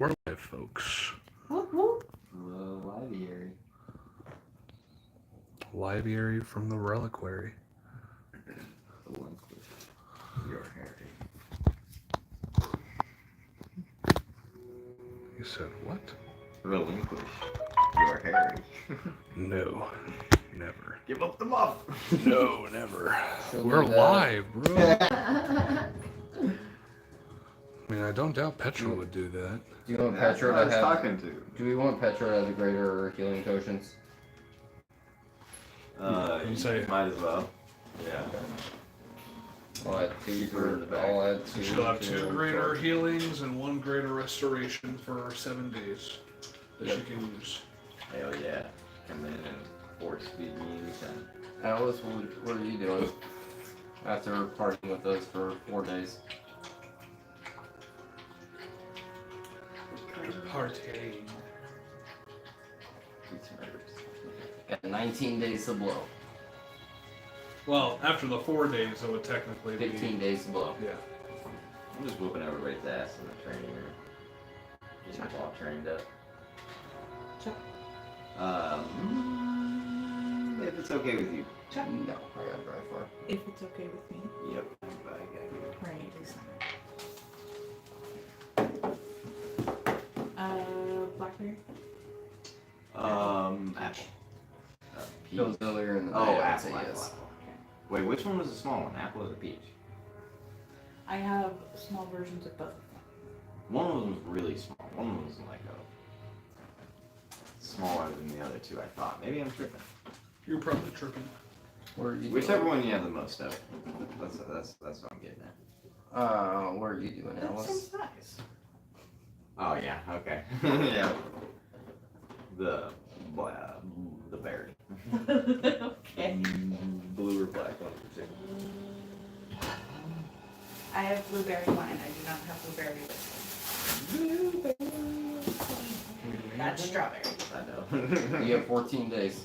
We're live, folks. Whoop whoop. Liviary. Liviary from the reliquary. Relinquish your heritage. You said what? Relinquish your heritage. No, never. Give up the muff. No, never. She'll We're do that. live, bro. I mean, I don't doubt Petra would do that. Do you want That's Petra what I to was have? talking to. Do we want Petra to have the greater healing potions? You say- might as well. Yeah. I'll add two Keep her in the for. back. I'll add two. She'll have to two her greater charge. healings and one greater restoration for 7 days that Yep. she can use. Hell yeah. Come in and force feed me anytime. Alice, what are you doing after partying with us for 4 days? Partying. Eat some herbs. Got 19 days to blow. Well, after the 4 days, it would technically be 15 days to blow. Yeah. I'm just whooping everybody's ass in the training room. Getting them all trained up. Chuck. If it's okay with you. Chuck. No, I gotta drive far. If it's okay with me. Yep. But I gotta Right, blackberry? go. Apple. Peach. That was earlier in the day. Oh, I would apple, say apple, yes. apple. Wait, which one was the small one? Apple or the peach? I have small versions of both. One of them was really small. One of them was like smaller than the other two, I thought. Maybe I'm tripping. You're probably tripping. Where are you Whichever doing? one you have the most of. That's what I'm getting at. Where are you doing, That Alice? seems nice. Oh yeah, okay. Yeah. The berry. Okay. Blue or black one in particular. I have blueberry wine. I do not have blueberry whiskey. That's strawberry. I know. You have 14 days.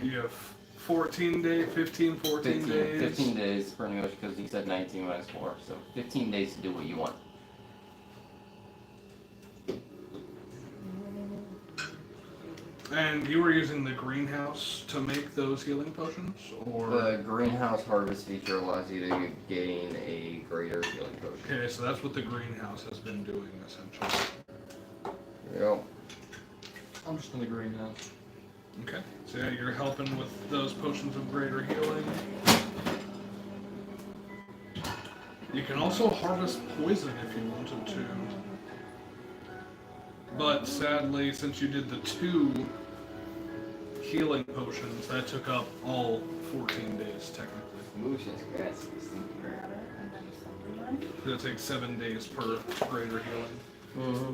You have 14 days, 15, 14 days. 15 days, pretty much, because he said 19 minus 4. So 15 days to do what you want. And you were using the greenhouse to make those healing potions? Or The greenhouse harvest feature allows you to gain a greater healing potion. okay, so that's what the greenhouse has been doing essentially. Yep. I'm just in the greenhouse. Okay. So yeah, you're helping with those potions of greater healing. You can also harvest poison if you wanted to. But sadly, since you did the 2 healing potions, that took up all 14 days technically. Motion's grass. It'll take 7 days per greater healing. Mm-hmm.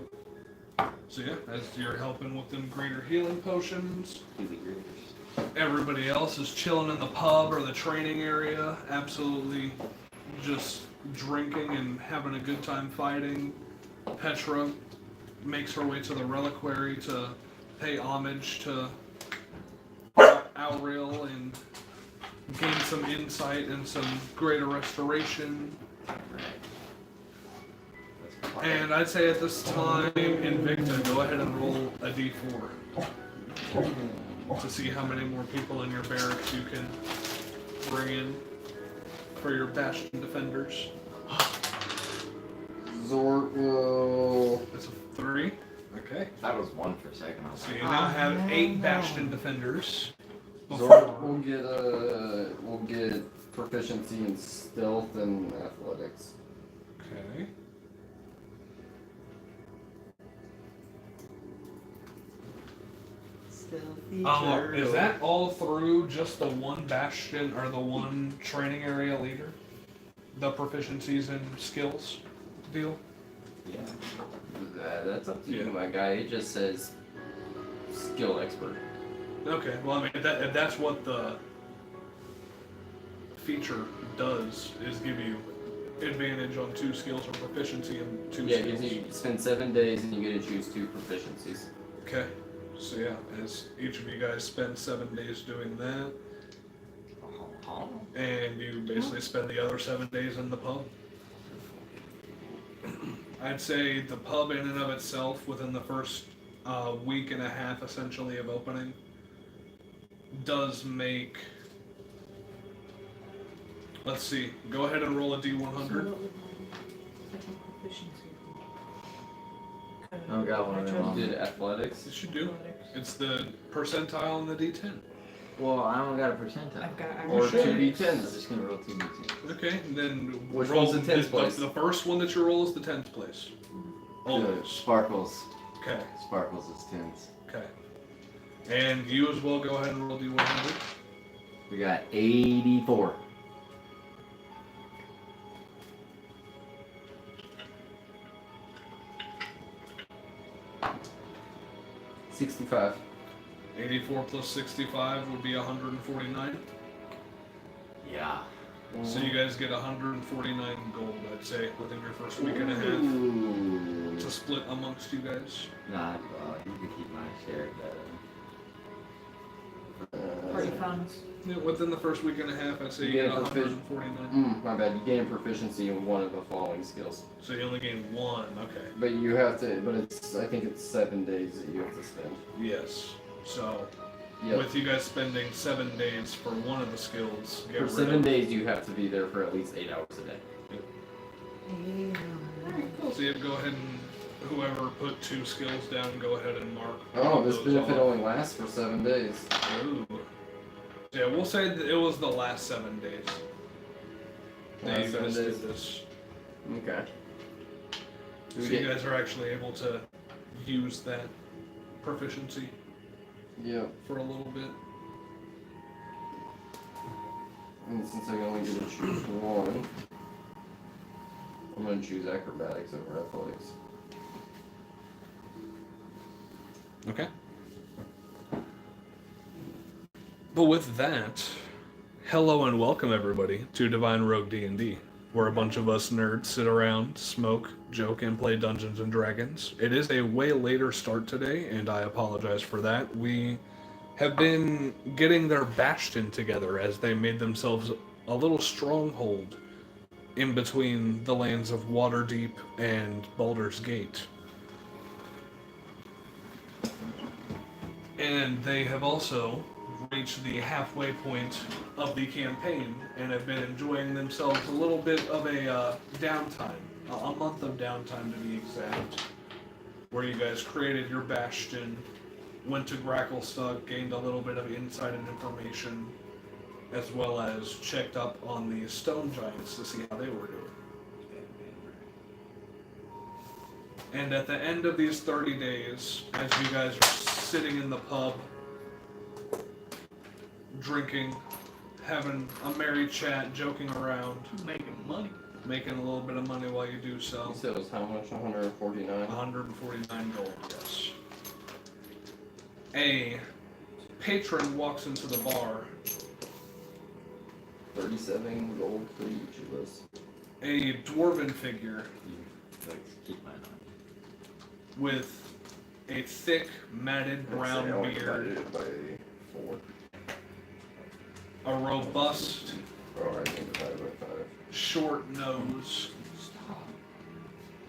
So yeah, as you're helping with them greater healing potions, Really great. everybody else is chilling in the pub or the training area, absolutely just drinking and having a good time fighting. Petra makes her way to the reliquary to pay homage to Auril and gain some insight and some greater restoration. Right. And I'd say at this time, Invicta, go ahead and roll a d4 to see how many more people in your barracks you can bring in for your Bastion defenders. Zort will. That's a 3. Okay. That was 1 for a second. I was So like, you now have 8 Bastion defenders. Zort will get proficiency in stealth and athletics. Okay. Is that all through just the one Bastion or the one training area leader? The proficiencies and skills deal? yeah. That's up to Yeah. you, my guy. It just says skill expert. Okay, well, I mean, that's what the feature does, is give you advantage on 2 skills or proficiency in 2 Yeah, skills. because you spend 7 days and you get to choose 2 proficiencies. Okay, so yeah, as each of you guys spend 7 days doing that, and you basically spend the other 7 days in the pub. I'd say the pub in and of itself, within the first week and a half, essentially, of opening, does make... Let's see. Go ahead and roll a D100. So what would my second proficiency be? Oh, got one of them. You did athletics. It should do. Athletics. It's the percentile in the D10. Well, I don't got a percentile. I've got Or should. 2d10s. I'm just gonna roll 2d10. Okay, then Which roll one's the 10th place? The first one that you roll is the 10th place. Always. Sparkles. Okay, Sparkles is 10s. okay. And you as well, go ahead and roll D100. We got 84. $65. 84 plus 65 would be 149. Yeah. So you guys get 149 gold, I'd say, within your first week and a half. Ooh. To split amongst you guys. Nah, you can keep my share of that. party funds. Yeah, within the first week and a half, I'd say you You get get a profi- 149. My bad. You gain proficiency in one of the following skills. So you only gain one, okay. But you have to. But it's. I think it's 7 days that you have to spend. Yes. So, Yep. with you guys spending 7 days for one of the skills, get For rid 7 of... days, you have to be there for at least 8 hours a day. So you go ahead and whoever put 2 skills down, go ahead and mark. Oh, this those benefit off. only lasts for 7 days. Ooh. Yeah, we'll say that it was the last 7 days that Last you 7 guys days. did this. Okay. So you guys are actually able to use that proficiency Yep. for a little bit. And since I only get to choose one, I'm gonna choose acrobatics over athletics. Okay. But with that, hello and welcome everybody to DivineRogueDnD, where a bunch of us nerds sit around, smoke, joke, and play Dungeons and Dragons. It is a way later start today, and I apologize for that. We have been getting their bastion together as they made themselves a little stronghold in between the lands of Waterdeep and Baldur's Gate. And they have also reached the halfway point of the campaign and have been enjoying themselves a little bit of a downtime, a month of downtime to be exact, where you guys created your bastion, went to Gracklestug, gained a little bit of insight and information, as well as checked up on the stone giants to see how they were doing. And at the end of these 30 days, as you guys are sitting in the pub, drinking, having a merry chat, joking around, Making money. making a little bit of money while you do so. You said it was how much? 149? 149 gold, yes. A patron walks into the bar. 37 gold for each of us. A dwarven figure You like to keep mine on. with a thick, matted brown I'd say I only beard, divided it by 4. a robust, Or I think divided by 5. short nose,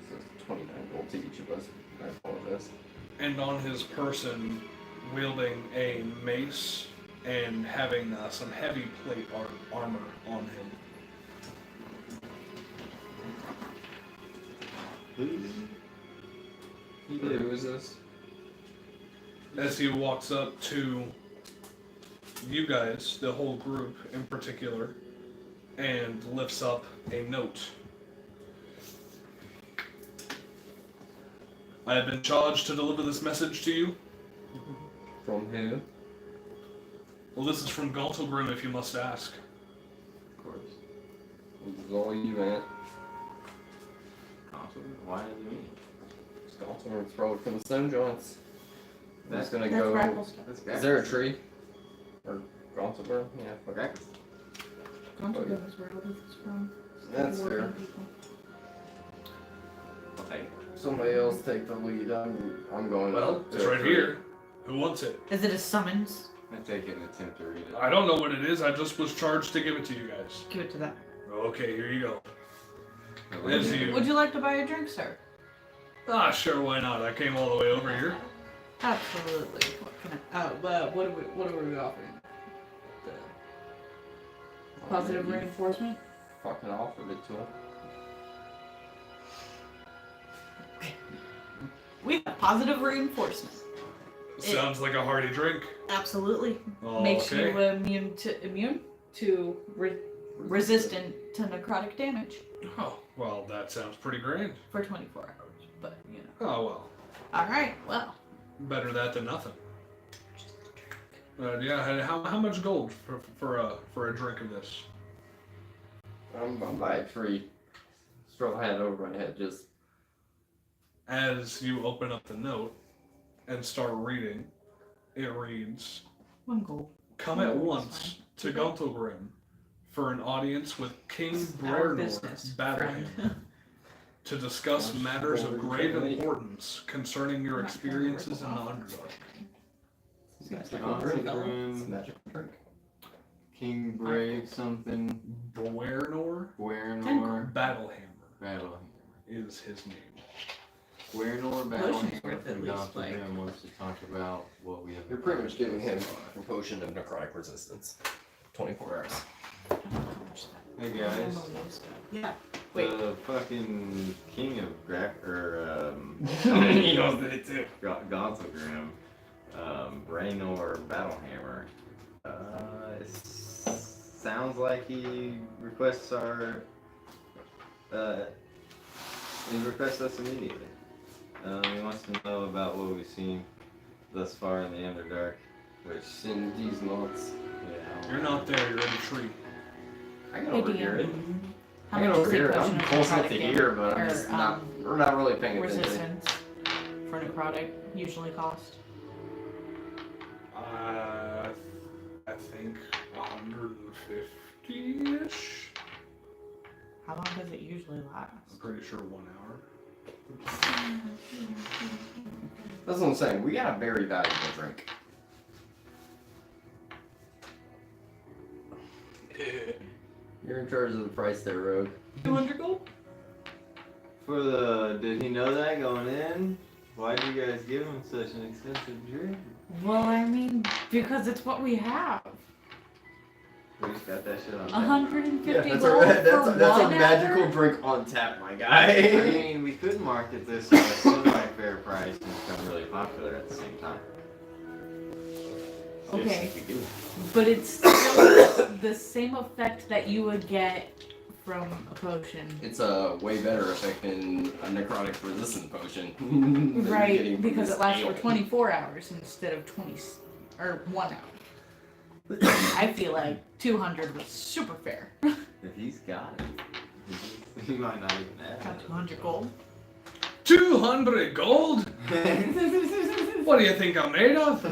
So it's 29 gold to each of us. I apologize. and on his person wielding a mace and having some heavy plate armor on him. Who is this? As he walks up to you guys, the whole group in particular, and lifts up a note. I have been charged to deliver this message to you. From who? Well, this is from Gauntlgrim, if you must ask. Of course. This is all you, Aunt. Awesome. Why is it me? It's probably from the stone giants. I'm just gonna That's go. Gracklestug. Is there a tree? Or Gauntlborough? Yeah, fuck it. Gauntlborough is where Elizabeth is from. That's Dwarven fair. people. Hey, Somebody else take the lead. I'm going. Well, to it's right here. Who wants it? Is it a summons? I take it and attempt to read it. I don't know what it is. I just was charged to give it to you guys. Give it to them. Okay, here you go. I As read it. you, Would you like to buy a drink, sir? Ah, sure, why not? I came all the way over here. Absolutely. What are we offering? The positive reinforcement? Fucking offered it to him. We have positive reinforcement. Sounds like a hearty drink. Absolutely. Oh, Makes okay. you immune to resistant to necrotic damage Oh, well, that sounds pretty grand. for 24 hours. But you know. Oh, well. Alright, well. Better that than nothing. Yeah, how much gold for a drink of this? I'm buying free. Straw hat over my head, just. As you open up the note and start reading, it reads, 1 gold. "Come at once to Guntelgrim for an audience with King Our Brernor business Battlehammer friend. to discuss matters of grave importance concerning your experiences in the Underdark." Seems like like a a drink. drink. It's a magic drink. King Brave something. Brernor Guernor Battlehammer Battle. is his name. Guernor Potion's Battlehammer worth at from least, like- Guntelgrim wants to talk about what we have. You're pretty much giving him a potion of necrotic resistance. 24 hours. Hey guys. Yeah. Wait. The fucking king of He knows that it too. Gontelgrim, Raynor Battlehammer. It sounds like he requests our. He requests us immediately. He wants to know about what we've seen thus far in the Underdark, which, In these months. yeah. You're not there, you're in a tree. I can Hey, overhear it. DM. How I can much is overhear a it. potion I'm of close enough to necrotic hear, but I'm damage- just or, not. We're not really paying attention. resistance for necrotic usually cost? I think 150-ish. How long does it usually last? I'm pretty sure 1 hour. That's what I'm saying. We got a very valuable drink. You're in charge of the price there, Rogue. 200 gold? For the. Did he know that going in? Why'd you guys give him such an expensive drink? Well, I mean, because it's what we have. We just got that shit on tap. 150 that's gold a, that's, for that's a 1 magical hour? drink on tap, my I guy. mean, we could market this at a semi-fair price and become really popular at the same time. Okay, Yes, we do. but it's still the same effect that you would get from a potion. It's a way better effect than a necrotic resistant potion. than you're Right, getting from because this it lasts ale. for 24 hours instead of 1 hour. I feel like 200 was super fair. If he's got it, he might not even have Got it. 200 gold. 200 gold? What do you think I'm made of?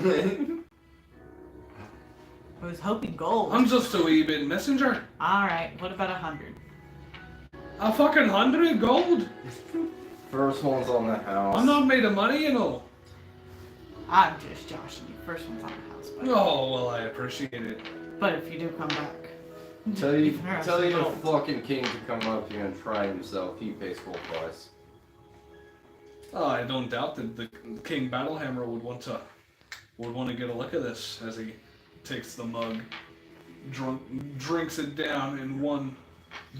I was hoping gold. I'm just a wee bit messenger. Alright, what about 100? A fucking 100 gold? First one's on the house. I'm not made of money, you know. I'm just joshing you. First one's on the house, but, Oh, well, I appreciate it. but if you do come back, Tell you can have tell some your gold. fucking king to come up here and try himself. He pays full price. Oh, I don't doubt that the King Battlehammer would want to get a look at this as he takes the mug, drinks it down in one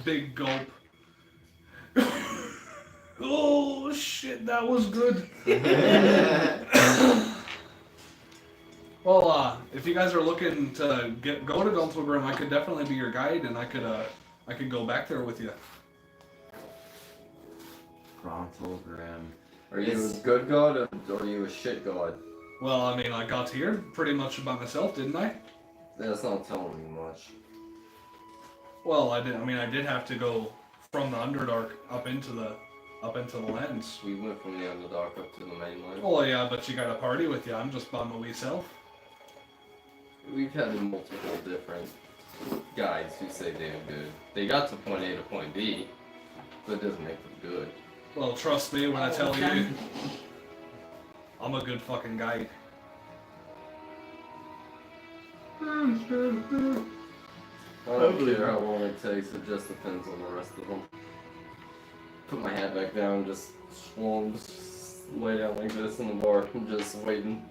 big gulp. Oh shit, that was good. Well, if you guys are looking to go to Guntelgrim, I could definitely be your guide, and I could go back there with you. Gontelgrim. Are you a good god or are you a shit god? Well, I mean, I got here pretty much by myself, didn't I? That's not telling me much. Well, I did. I mean, I did have to go from the Underdark up into the lands. We went from the Underdark up to the mainland. Oh yeah, but you got a party with you. I'm just by my wee self. We've had multiple different guides who say they're good. They got to point A to point B, but it doesn't make them good. Well, trust me when I tell you, I'm a good fucking guide. I don't care how long it takes, it just depends on the rest of them. put my hat back down, just lay down like this in the bar, and just waiting.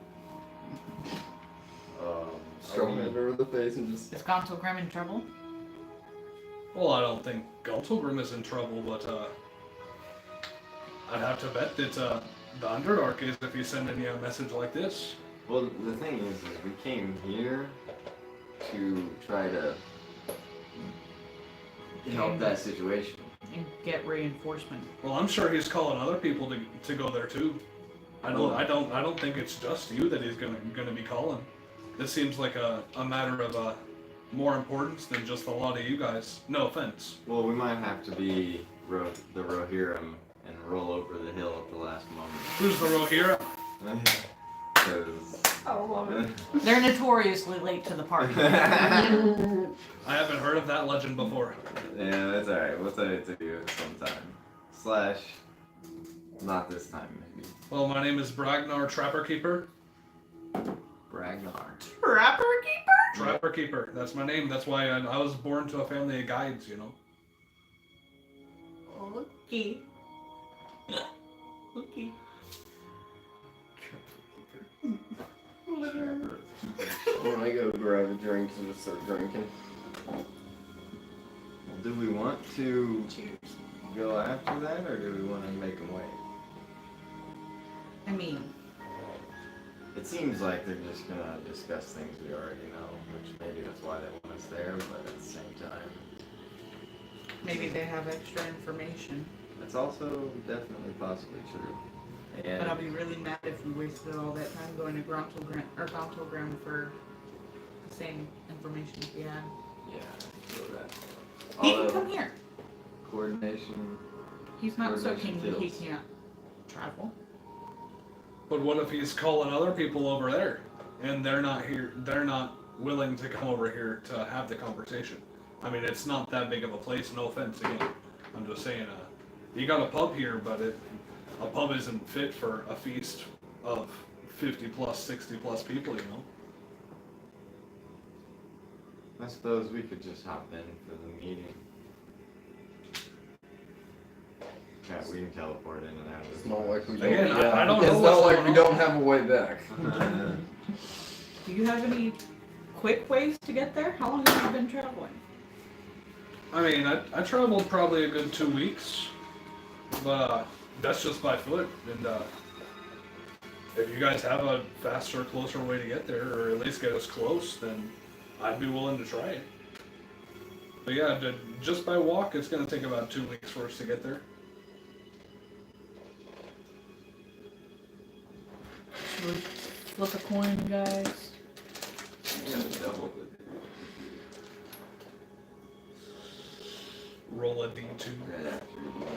Stroking it over the face and just. Is Gonto Grim in trouble? Well, I don't think Galtogrim is in trouble, but I'd have to bet that the Underdark is if he's sending you a message like this. Well, the thing is we came here to try to help that situation. And get reinforcement. Well, I'm sure he's calling other people to go there too. I don't think it's just you that he's gonna be calling. This seems like a matter of more importance than just a lot of you guys. No offense. Well, we might have to be the Rohirrim and roll over the hill at the last moment. Who's the Rohirrim? Because I love it. They're notoriously late to the party. I haven't heard of that legend before. yeah, that's alright. We'll tell it to you sometime. / not this time, maybe. Well, my name is Bragnar Trapper Keeper. Ragnar. Trapper Keeper? Trapper Keeper. That's my name. That's why I was born to a family of guides, you know. Okay. Okay. When I go grab a drink and just start drinking. Do we want to Cheers. go after that, or do we want to make them wait? I mean, It seems like they're just gonna discuss things we already know, which maybe that's why they want us there, but at the same time, maybe they have extra information. it's also definitely possibly true. And But I'll be really mad if we wasted all that time going to Grontogram for the same information as we had. yeah, so that. He can Although come here. coordination, He's not so Coordination king that he kills. can't travel. But what if he's calling other people over there and they're not here? They're not willing to come over here to have the conversation. I mean, it's not that big of a place. No offense again. I'm just saying. You got a pub here, but a pub isn't fit for a feast of 50 plus, 60 plus people. You know. I suppose we could just hop in for the meeting. Yeah, we can teleport in and out. It's not like we don't. Again, I don't know It's what's not like going we on. don't have a way back. Do you have any quick ways to get there? How long have you been traveling? I mean, I traveled probably a good 2 weeks, but that's just by foot. And if you guys have a faster, closer way to get there, or at least get us close, then I'd be willing to try it. But yeah, just by walk, it's going to take about 2 weeks for us to get there. Should we flip a coin, guys? Yeah, double it. Roll a D2. Right after you do it.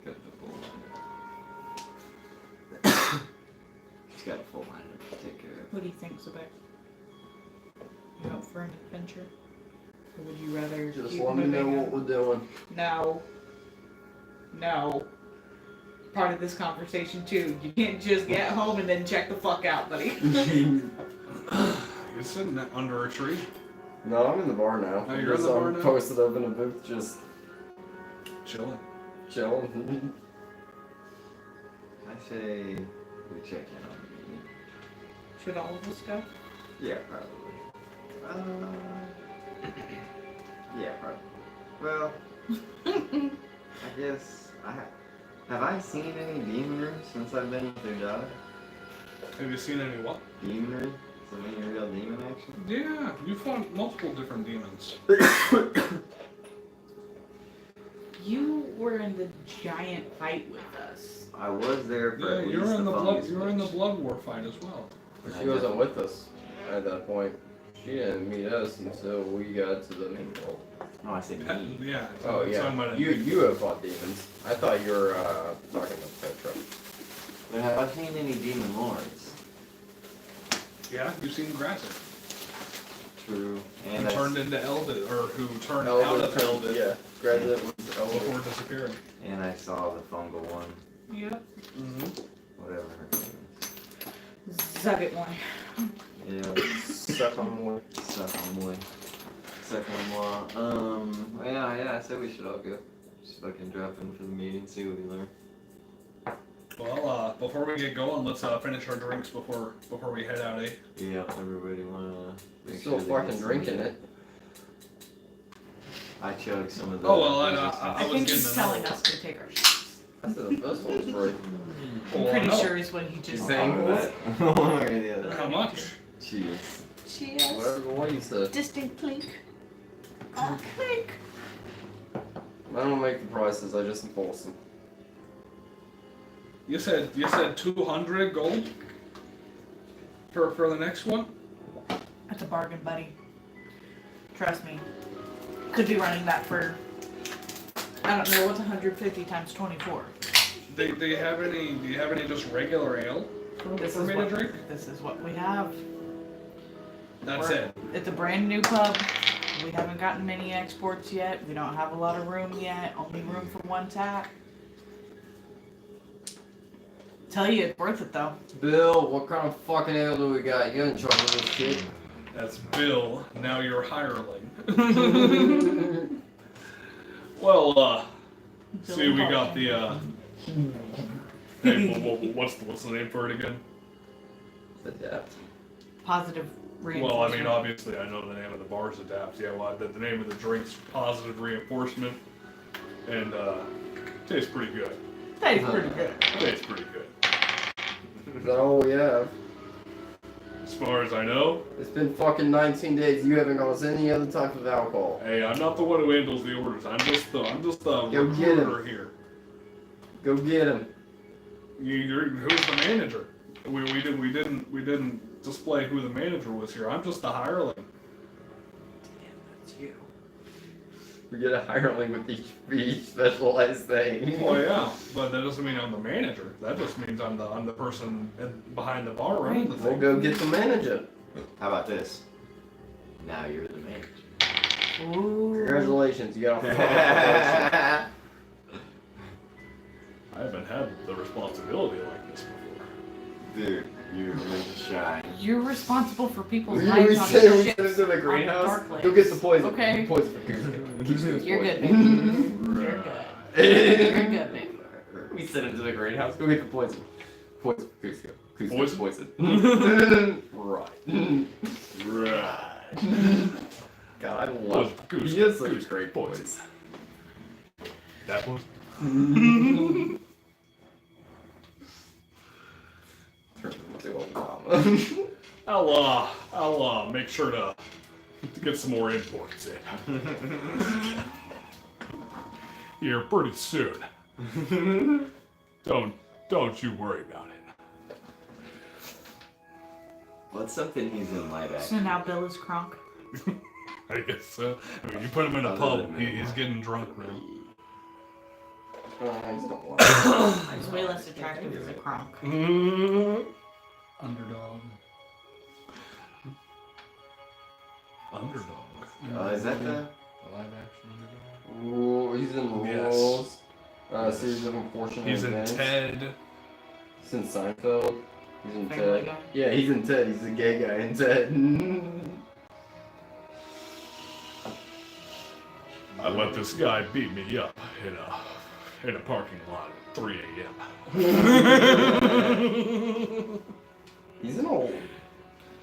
Got the full liner. He's got a full liner to take care of. What do you think, Zabek? You up for an adventure? Or would you rather Just keep let me know moving what on? we're doing. No. No. Part of this conversation too. You can't just get home and then check the fuck out, buddy. You're sitting under a tree. No, I'm in the bar now. Oh, you're in the bar now? Posted up in a booth, just Chilling. chilling. I say we check in on the meeting. Should all of us go? Yeah, probably. Yeah, probably. Well, I guess have I seen any demonry since I've been with their daughter? Have you seen any what? Demonry? Some any real demon action? Yeah, you fought multiple different demons. You were in the giant fight with us. I was there for Yeah, at you least were in the blood. fungus You were in the mix. blood war fight as well. She wasn't with us at that point. She didn't meet us until we got to the main world. Oh, I said me. Yeah. Oh it's talking yeah, about you have fought demons. I thought you were talking about Petra. But have I seen any demon lords? Yeah, you've seen Grasset. True. Who And I turned into Eldid, or who turned out of Eldid Yeah, Graduate was Elder. before disappearing. and I saw the fungal one, Yep. Mm-hmm. whatever her name Zug it one. is. Yeah, Stuck on one. stuff on the way. second law. Yeah, I said we should all go. Just fucking drop in for the meeting, see what we learn. Well, before we get going, let's finish our drinks before we head out, eh? Yeah, everybody wanna make Still sure they fucking get some drinking of it. I chugged some of the. Oh, well, I I was think getting he's another telling one. us to take our shots. I said the first one was free. I'm Well, pretty no. sure is what he just Saying said. that. One or the other. How much? Cheers. Cheers. Whatever one you said. Distant clink. Clink. I don't make the prices, I just enforce them. You said 200 gold for the next one. That's a bargain, buddy. Trust me. Could be running that for, I don't know, what's 150 times 24? Do you have any just regular ale for me to drink? This is what we have. That's it. It's a brand new pub. We haven't gotten many exports yet. We don't have a lot of room yet. Only room for one tap. Tell you, it's worth it though. Bill, what kind of fucking ale do we got? You in charge of this shit? That's Bill. Now you're hireling. Well, see, we got the Hey, what's the name for it again? Adapt. Positive Well, I reinforcement. mean, obviously, I know the name of the bar's Adapt. Yeah, well, the name of the drink's Positive Reinforcement, and tastes pretty good. Tastes pretty good. Tastes pretty good. Is that all we have? As far as I know, It's been fucking 19 days. You haven't got us any other type of alcohol. hey, I'm not the one who handles the orders. I'm just the Go get recruiter here. Go get him. Who's the manager? We didn't display who the manager was here. I'm just the hireling. That's you. We get a hireling with each specialized thing. Well, yeah, but that doesn't mean I'm the manager. That just means I'm the person behind the bar running the We'll thing. go get the manager. How about this? Now you're the manager. Ooh. Congratulations, you got a fucking I haven't had the responsibility like this before. Dude, you're going to shine. You're responsible for people's We lives on send him ships to the on the greenhouse. dark Go get the poison. Okay. Poison for Goose. You're good, baby. You're good. You're good, baby. We send him to the greenhouse. Go get the poison. Poison for Goose. Goose Poison? poison. Right. Right. God, I love Goose, He is such Goose, a great poison. voice. That was. Turn into Obama. I'll make sure to get some more imports in. Here pretty soon. Don't you worry about it. What's something he's in light So action? now Bill is crunk. I guess so. I mean, you put him in a pub, he's getting drunk now. I just don't want it. He's way less attractive as a crunk. Underdog. Underdog. Is that the? A live action underdog. Ooh, he's in Yes. Rules. Series of Unfortunate He's in Events. Ted. He's in Seinfeld. He's in Family Ted. Guy. Yeah, he's in Ted. He's a gay guy in Ted. I let this guy beat me up in a parking lot at 3 a.m. He's in a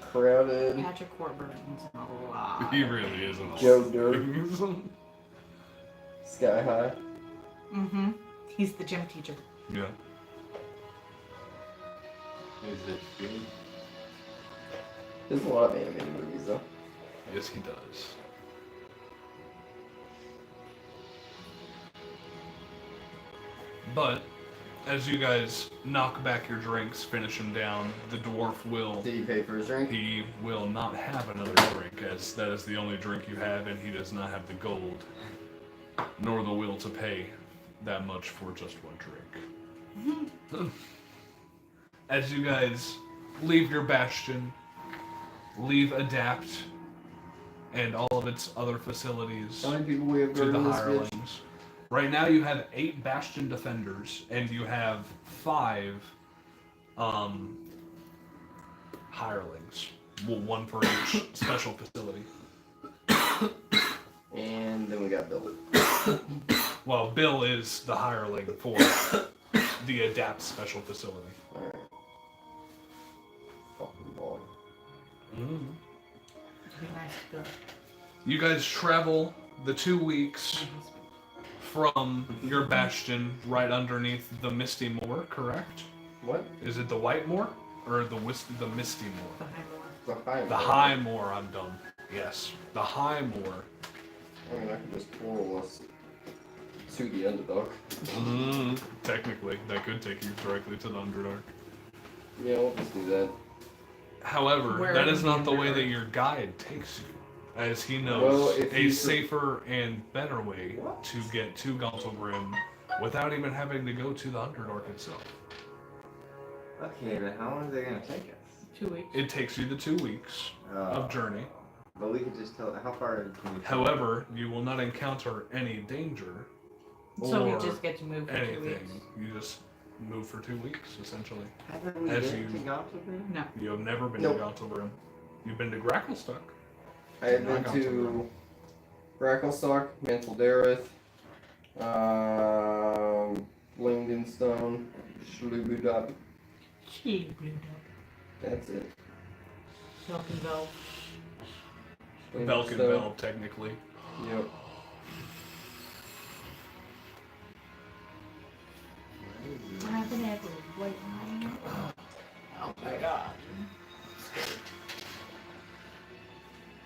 crowded. Patrick Warburton's in a lot. He really isn't. Joe Dirt. Sky High. Mm-hmm. He's the gym teacher. Yeah. Is it good? There's a lot of animated movies though. Yes, he does. But as you guys knock back your drinks, finish them down, the dwarf will. Did he pay for his drink? He will not have another drink, as that is the only drink you have, and he does not have the gold, nor the will to pay that much for just one drink. As you guys leave your bastion, leave Adapt, and all of its other facilities How many people we have to the guarding this bitch? hirelings. Right now you have 8 bastion defenders, and you have 5 hirelings. Well, 1 for each special facility. And then we got Bill. Well, Bill is the hireling for the Adapt Special Facility. Alright. Fucking boy. Mm. It'd be nice to go. You guys travel the 2 weeks from your bastion right underneath the Misty Moor, correct? What? Is it the White Moor or the Misty Moor? The high moor. The high. The High Moor, I'm dumb. Yes, the High Moor. I mean, I could just pull us to the Underdark. Technically, that could take you directly to the Underdark. Yeah, we'll just do that. However, Where that is is not the the way Underdark? that your guide takes you, as he knows Well, if a you- safer and better way to get to Gauntlgrim without even having to go to the Underdark itself. Okay, but how long is it gonna take us? 2 weeks. It takes you the 2 weeks of journey. But we could just tell. How far can we? However, you will not encounter any danger So we or just get to move for 2 weeks. anything. You just move for 2 weeks, essentially. Haven't we As been you- to Gauntlgrim? No. You have never been Nope. to Gauntlgrim. You've been to Gracklstock. I have Not been gone to Bracklestock, Mantle Dareth, Langdonstone, Shlubudop. She blew up. That's it. Miltonville. Belkinville, technically. Yep. What happened after White Moor? Oh my god.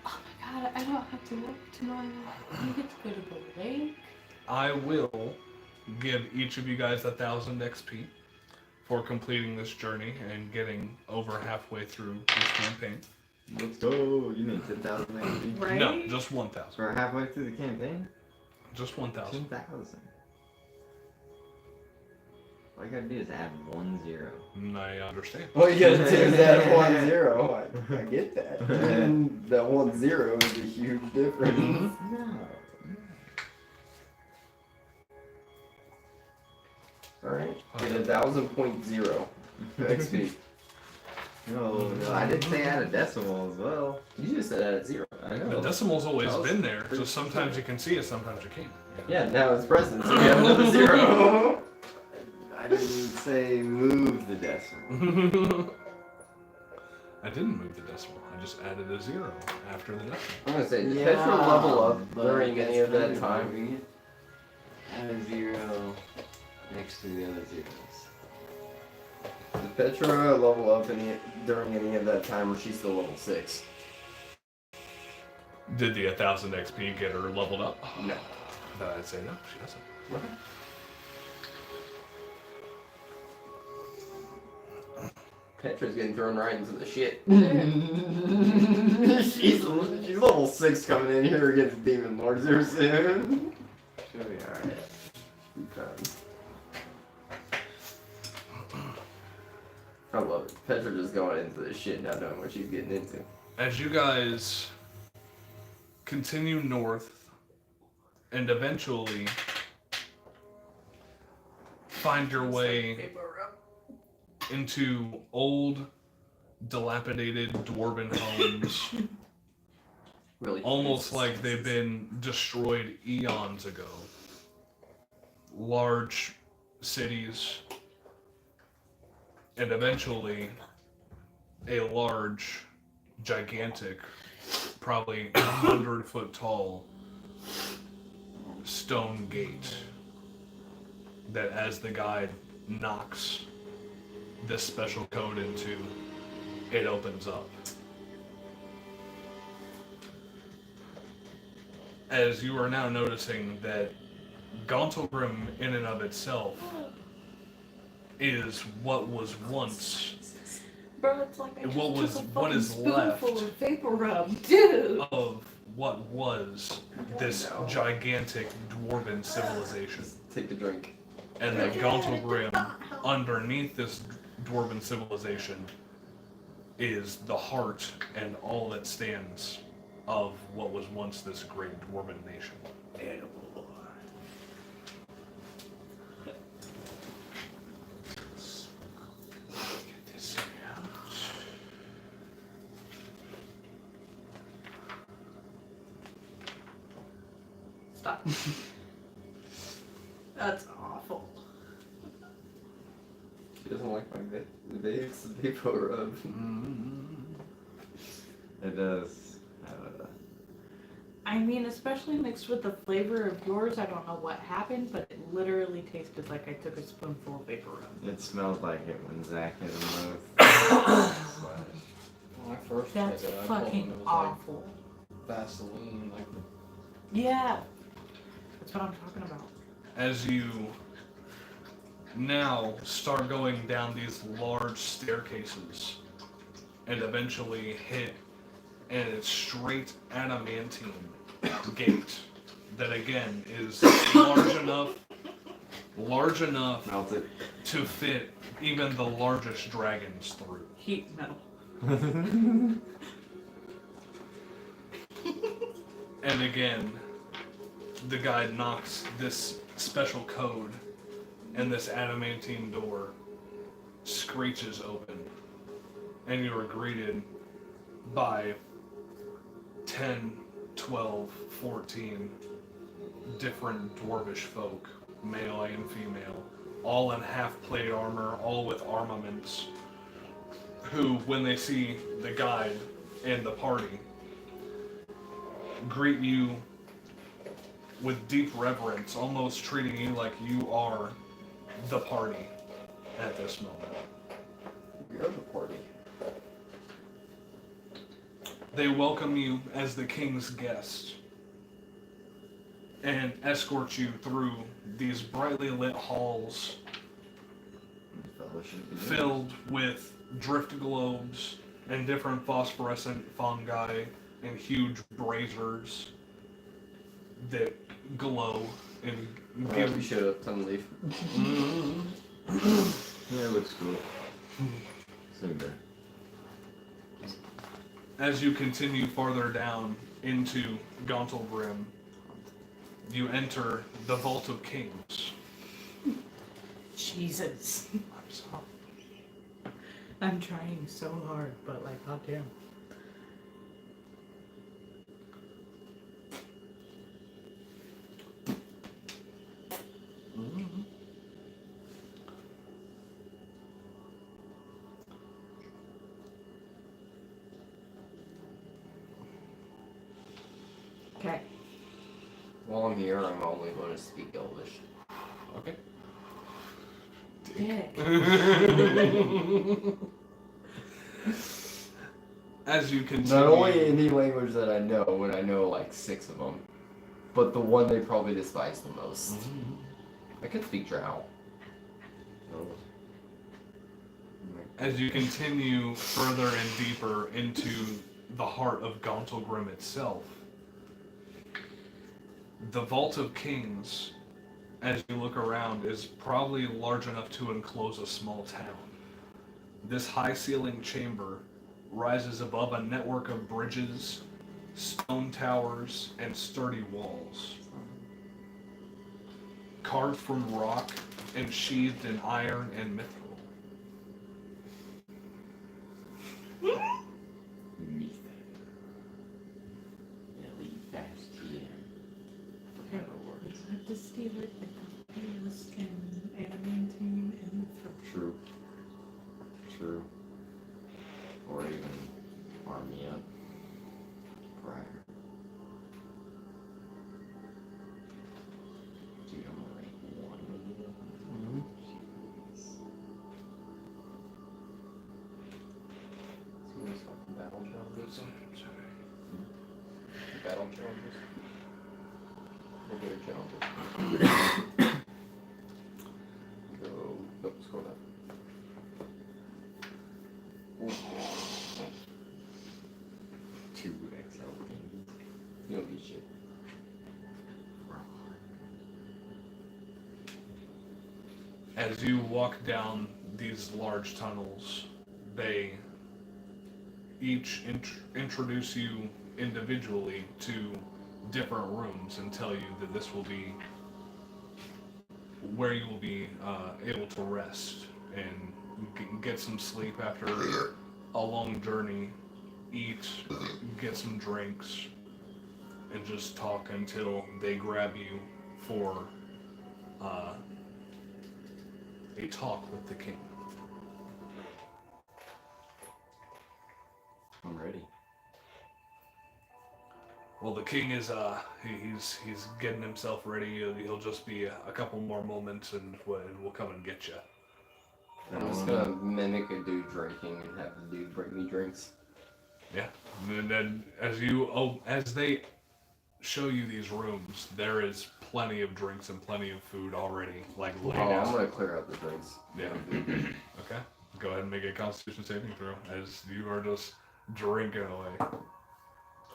Oh my god, I don't have to look to know. You get to go to the lake. I will give each of you guys 1,000 XP for completing this journey and getting over halfway through this campaign. Let's go. You mean 10,000 XP? Right? No, just 1,000. We're halfway through the campaign. Just 1,000. 10,000. All you gotta do is add 1 0. I understand. Well, you gotta do that 1-0. I get that. And that 1-0 is a huge difference. No. Alright. Get 1,000.0 XP. No, I did say add a decimal as well. You just said add 0. I The know. decimal's always That was been there. pretty Just sometimes you can see it, sometimes you can't. Yeah, now it's present, so we have another 0. I didn't say move the decimal. I didn't move the decimal. I just added a 0 after the decimal. I'm gonna say, did Petra level up during any of that time? Moving it. Add a 0 next to the other zeros. Did Petra level up during any of that time, or she's still level 6? Did the 1,000 XP get her leveled up? No. Then I'd say no, she doesn't. Petra's getting thrown right into the shit. she's level 6 coming in here against Demon Lords here soon. She'll be alright. I love it. Petra just going into this shit, not knowing what she's getting into. As you guys continue north and eventually find your way into old, dilapidated dwarven homes, Really. almost like they've been destroyed eons ago. Large cities, and eventually a large, gigantic, probably 100-foot tall stone gate that, as the guide knocks this special code into, it opens up. As you are now noticing that Gauntlgrim in and of itself is what was once Bro, it's like I just What was- took a what fucking is left? spoonful of vapor rub, dude. of what was this gigantic dwarven civilization. Take a drink. And that Gauntlgrim underneath this dwarven civilization is the heart and all that stands of what was once this great dwarven nation. Get this out. Stop. That's awful. She doesn't like my Dave's Vapor Rub. It does. I mean, especially mixed with the flavor of yours, I don't know what happened, but it literally tasted like I took a spoonful of vapor rub. It smelled like it when Zach hit him with. When I first That's tried it, I told him fucking it was awful. like Vaseline, like Yeah. That's what I'm talking about. As you now start going down these large staircases and eventually hit a straight adamantine gate that again is large enough Melted. to fit even the largest dragons through. Heat metal. And again, the guide knocks this special code, and this adamantine door screeches open, and you are greeted by 10, 12, 14 different dwarvish folk, male and female, all in half-plate armor, all with armaments, who, when they see the guide and the party, greet you with deep reverence, almost treating you like you are the party at this moment. We are the party. They welcome you as the king's guest and escort you through these brightly lit halls filled with drift globes and different phosphorescent fungi and huge braziers that glow and Alright, we should have done leaf. Yeah, it looks cool. Same there. As you continue farther down into Gauntlgrim, you enter the Vault of Kings. Jesus. I'm trying so hard, but like, goddamn. Okay. While I'm here, I'm only going to speak Elvish. Okay. Dick. As you continue, Not only any language that I know, when I know like 6 of them, but the one they probably despise the most. I can speak Drow. as you continue further and deeper into the heart of Gauntlgrim itself, the Vault of Kings, as you look around, is probably large enough to enclose a small town. This high-ceilinged chamber rises above a network of bridges, stone towers, and sturdy walls. Carved from rock and sheathed in iron and mithril. Have to steal it with the palest and adamantine and True. True. Or even arm me up. Prior. Dude, I'm gonna rank 1. Jeez. See those fucking battle challenges? Battle challenges? Or bear challenges? Go. Nope, scroll down. Two XL things. You don't be shit. As you walk down these large tunnels, they each introduce you individually to different rooms and tell you that this will be where you will be able to rest and get some sleep after a long journey, eat, get some drinks, and just talk until they grab you for a talk with the king. I'm ready. Well, the king is he's getting himself ready. He'll just be a couple more moments, and we'll come and get you. I'm just gonna mimic a dude drinking and have the dude bring me drinks. Yeah, and then as they show you these rooms, there is plenty of drinks and plenty of food already laid Oh, out. I'm gonna clear out the drinks. Yeah. Okay. Go ahead and make a Constitution saving throw as you are just drinking away.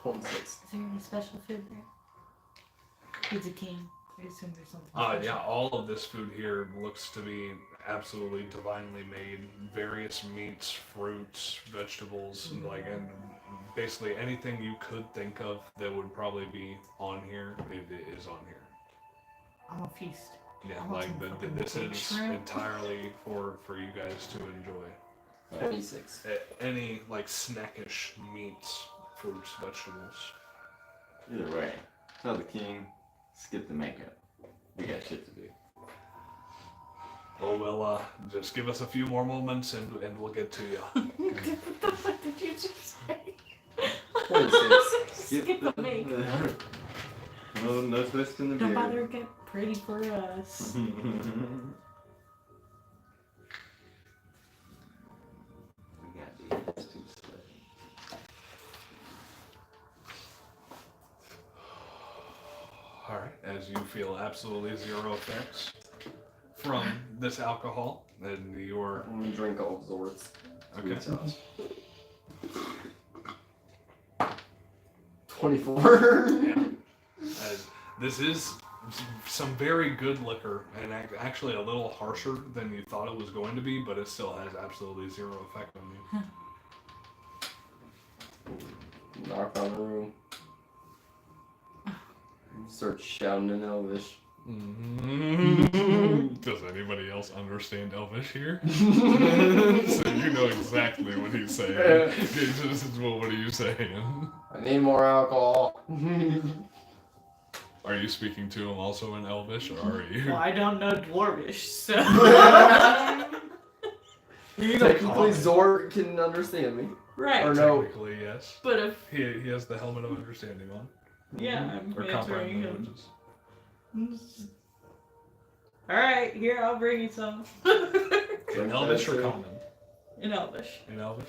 26. Is there any special food there? He's a king. I assume there's something special. Yeah, all of this food here looks to be absolutely divinely made. Various meats, fruits, vegetables, and basically anything you could think of that would probably be on here, it is on here. I'm a feast. Yeah, I want some fucking this big is shrimp. entirely for you guys to enjoy. 26. Any snackish meats, fruits, vegetables. Either way, tell the king, skip the makeup. We got shit to do. Oh, well, just give us a few more moments and we'll get to you. What the fuck did you just say? 26. Skip the makeup. No twist in the Don't beard. bother to get pretty for us. We got these two sweaty. Alright, as you feel absolutely zero effects from this alcohol, and you're... I'm gonna drink all of Zords. Okay. Sweet sauce. 24. Yeah. As this is some very good liquor, and actually a little harsher than you thought it was going to be, but it still has absolutely zero effect on you. Knock on the room. Start shouting in Elvish. Does anybody else understand Elvish here? So you know exactly what he's saying. This is what are you saying? I need more alcohol. Are you speaking to him also in Elvish, or are you? Well, I don't know Dwarvish, so. Technically, Zord can understand me. Right. Or no. Technically, yes. But if, He has the helmet of understanding on. yeah, I'm Or answering comprehend him. languages. Alright, here, I'll bring you some. In Elvish or common? In Elvish. In Elvish?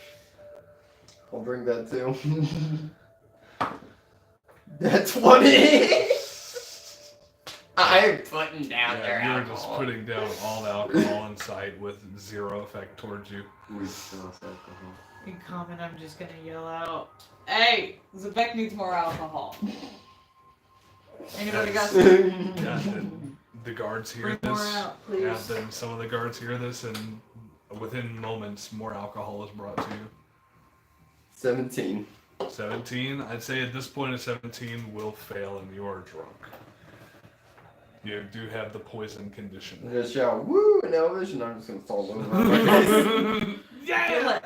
I'll drink that too. That 20! I'm putting down their You're alcohol. just putting down all the alcohol in sight with zero effect towards you. We still have alcohol. In common, I'm just gonna yell out, "Hey, Zebek needs more alcohol." Anybody got some? Yeah, the guards hear Bring more this. out, Yeah, please. then some of the guards hear this, and within moments, more alcohol is brought to you. 17. 17, I'd say at this point, a 17 will fail, and you are drunk. You do have the poison I'm condition. gonna shout, woo, in Elvish, and I'm just gonna fall over on my face. Yeah!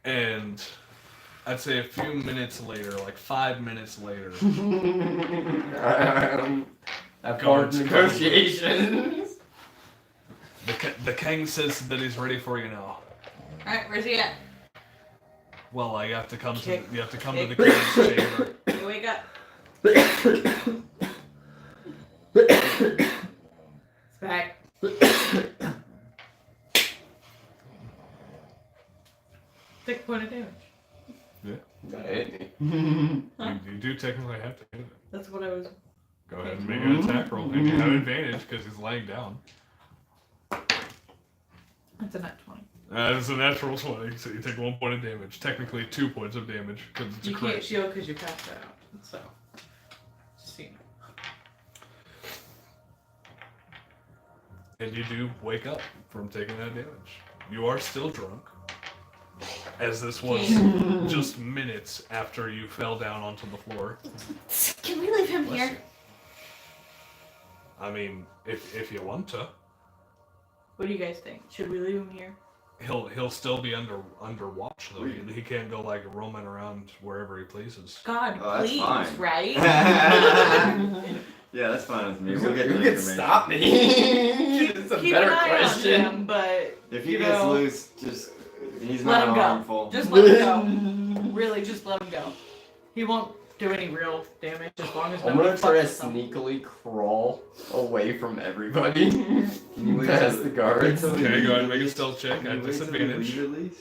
And I'd say a few minutes later, like 5 minutes later, I've Guards hard come. negotiations. the king says that he's ready for you now. Alright, where's he at? Well, you have to come to Kick. the king's chamber. Hey, wake up. It's back. Take a point of damage. That hit me. You do technically have to hit it. That's what I was. Go ahead and make an attack roll, and you have advantage because he's laying down. That's a nat 20. It's a natural 20, so you take 1 point of damage. Technically 2 points of damage because it's a You crit. can't shield because you passed out. So. Just so you know. And you do wake up from taking that damage. You are still drunk, as this was just minutes after you fell down onto the floor. Can we leave him Bless here? you. I mean, if you want to. What do you guys think? Should we leave him here? He'll still be under watch though. He can't go like roaming around wherever he pleases. God, Oh, that's please, fine. right? Yeah, that's fine with me. Who We'll get the can information. stop me? It's a Keep better an eye question. on him, but If he you gets know, loose, just he's let not him go. harmful. Just let him go. Really, just let him go. He won't do any real damage as long as I'm nobody gonna try to fucks with him. sneakily crawl away from everybody. Can you wait Past till- the guards. wait till Okay, we go ahead and leave? make a stealth check Can at you wait till we disadvantage. leave at least?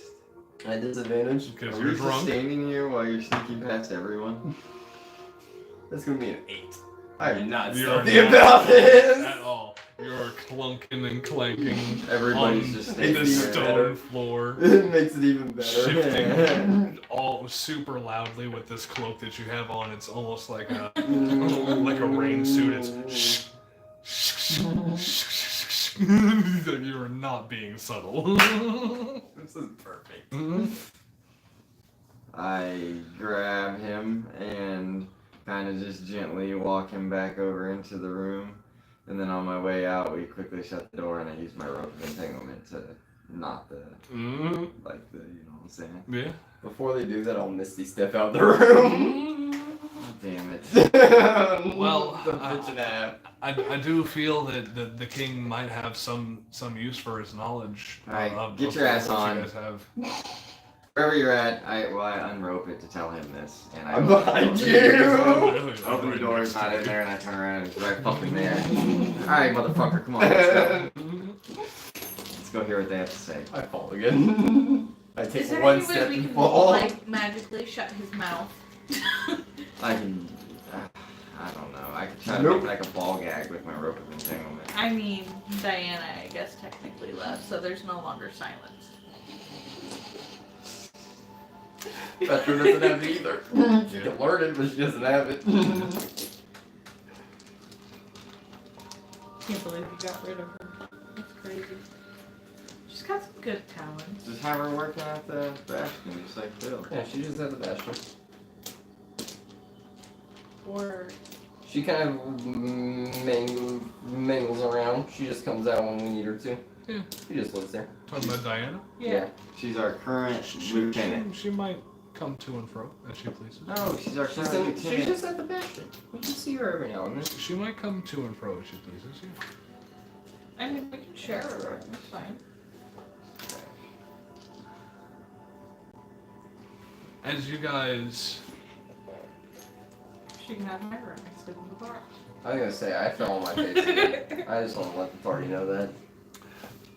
At disadvantage. Because Are you're we just drunk. standing here while you're sneaking past everyone? That's gonna be an 8. I'm not You're stealthy not about this. at all. You're clunking and clanking Everybody's on just the standing stone there. floor, It makes it even better. shifting all super loudly with this cloak that you have on. It's almost like a rain suit. It's like you are not being subtle. This is perfect. I grab him and kind of just gently walk him back over into the room. And then on my way out, we quickly shut the door and I use my rope of entanglement to knot the, like the, you know what I'm saying? Yeah. Before they do that, I'll misty step out the room. Damn it. Well, the bitch and a half. I do feel that the king might have some use for his knowledge. Alright, of get your ass what on. You guys have. Wherever you're at, I unrope it to tell him this. And I I'm open the behind door. you. Open the door, it's not in there, and I turn around and it's right fucking there. Alright, motherfucker, come on, let's go. Let's go hear what they have to say. I fall again. I Is take there one any way step we and can fall. like magically shut his mouth? I can. I don't know. I could try to Nope. make like a ball gag with my rope of entanglement. I mean, Diana, I guess, technically left, so there's no longer silence. Petra doesn't have it either. She can learn it, but she doesn't have it. Can't believe you got rid of her. That's crazy. She's got some good talents. Just have her working at the bastion, just like Phil. Yeah, she just had the bastion. Or She kind of mangles around. She just comes out when we need her to. Yeah. She just lives there. Talking about Diana? yeah. She's our current lieutenant. She might come to and fro as she pleases. No, she's our She's, current she's lieutenant. just at the bastion. We can see her every now and then. She might come to and fro as she pleases. Yeah. I mean, we can share her. That's fine. As you guys, She can have my room instead of the bar. I was gonna say, I fell on my face again. I just want to let the party know that.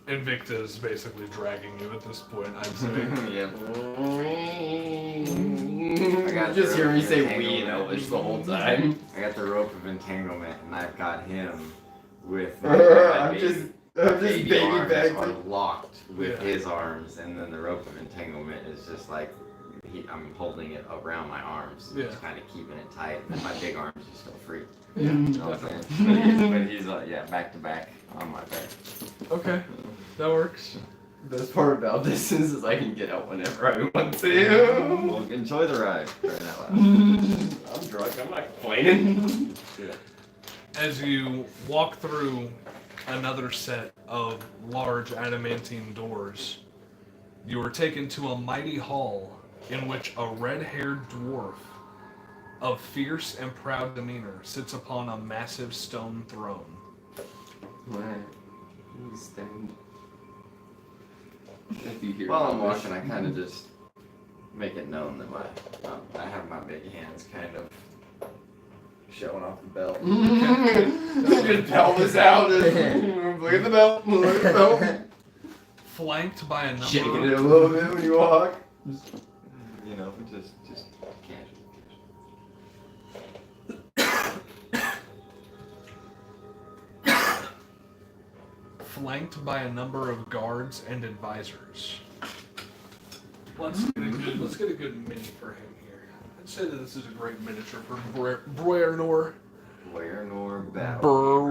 Invicta is basically dragging you at this point. I'd say. Yep. I got just hear me say the we in Elvish the whole time. I got the rope of entanglement, and I've got him with. I'm just baby arms back. are locked with Yeah. his arms, and then the rope of entanglement is just like I'm holding it around my arms, Yeah. just kind of keeping it tight, and then my big arms are still free. Yeah, You know what I'm saying? But he's yeah, back to back on my back. Okay, that works. The best part about this is I can get out whenever I want to. Well, enjoy the ride. Try that loud. I'm drunk, I'm not complaining. As you walk through another set of large adamantine doors, you are taken to a mighty hall in which a red-haired dwarf of fierce and proud demeanor sits upon a massive stone throne. If you hear While I'm Elvish. walking, I kind of just make it known that I have my big hands kind of showing off the belt. Just pelvis out. Look at the belt. Look at the belt. Flanked by a Shaking number it a little bit when you walk. You know, just casual. flanked by a number of guards and advisors. Let's get a good mini for him here. I'd say that this is a great miniature for Bruernor. Bruernor Battle.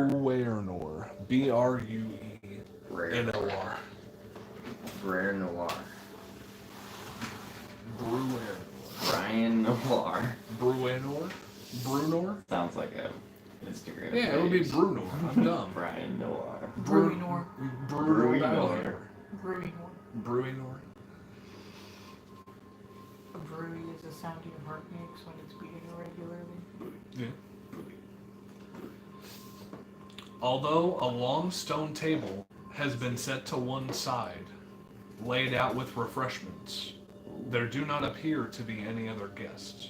Bruernor. B-R-U-E-N-O-R. Brer Noir. Bruernor. Brian Noir. Brunor? Sounds like a Instagram. Yeah, it would be page. Brunor. I'm dumb. Brian Noir. Bruinor. Brunor. Bruinor. Bruinor. brewing noise. A brewery is a sound your heart makes when it's beating irregularly. Yeah. Although a long stone table has been set to one side, laid out with refreshments, there do not appear to be any other guests.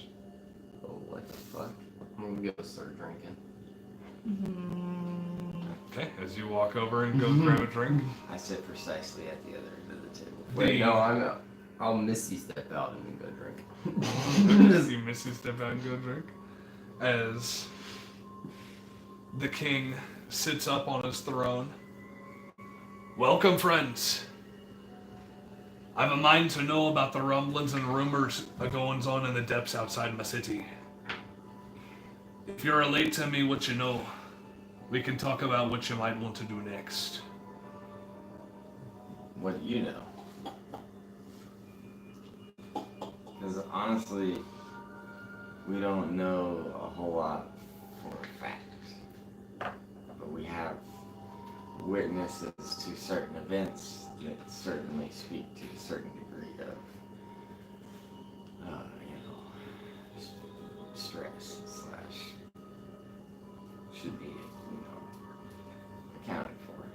Oh, what the fuck? I'm gonna go start drinking. Okay, as you walk over and go grab a drink. I sit precisely at the other end of the table. Wait, no, I'll Misty step out and then go drink. You Missy step out and go drink. As the king sits up on his throne. Welcome, friends. I've a mind to know about the rumblings and rumors that goings on in the depths outside my city. If you're relate to me what you know, we can talk about what you might want to do next. What do you know? Because honestly, we don't know a whole lot for a fact. But we have witnesses to certain events that certainly speak to a certain degree of, stress / should be, accounted for.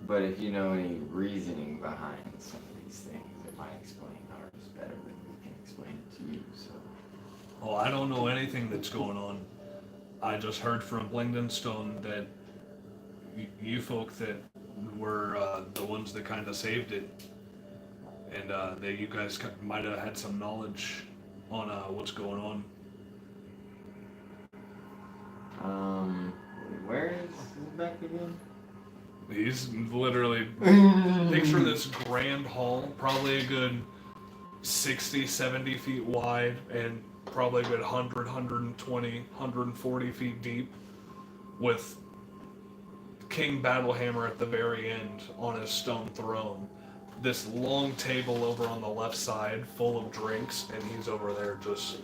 But if you know any reasoning behind some of these things, it might explain ours better than we can explain it to you, so. Oh, I don't know anything that's going on. I just heard from Blingdenstone that you folk that were the ones that kind of saved it, and that you guys might have had some knowledge on what's going on. Where is Beck again? He's literally, picture this grand hall, probably a good 60, 70 feet wide, and probably a good 100, 120, 140 feet deep, with King Battlehammer at the very end on his stone throne. This long table over on the left side full of drinks, and he's over there just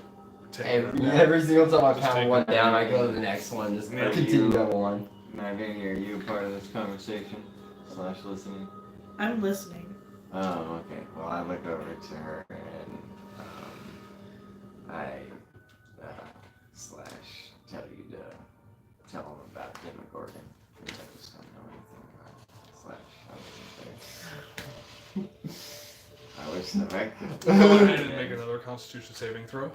taking a nap. Every single time I Just count take one it. down, I go to the next one. Just Yeah. continue on one. Maggie, are you a part of this conversation / listening? I'm listening. Oh, okay. Well, I look over to her and I / tell you to tell him about Demogorgon. I just don't know anything about it. / I wasn't there. I wish that I could. Go ahead and make another Constitution saving throw.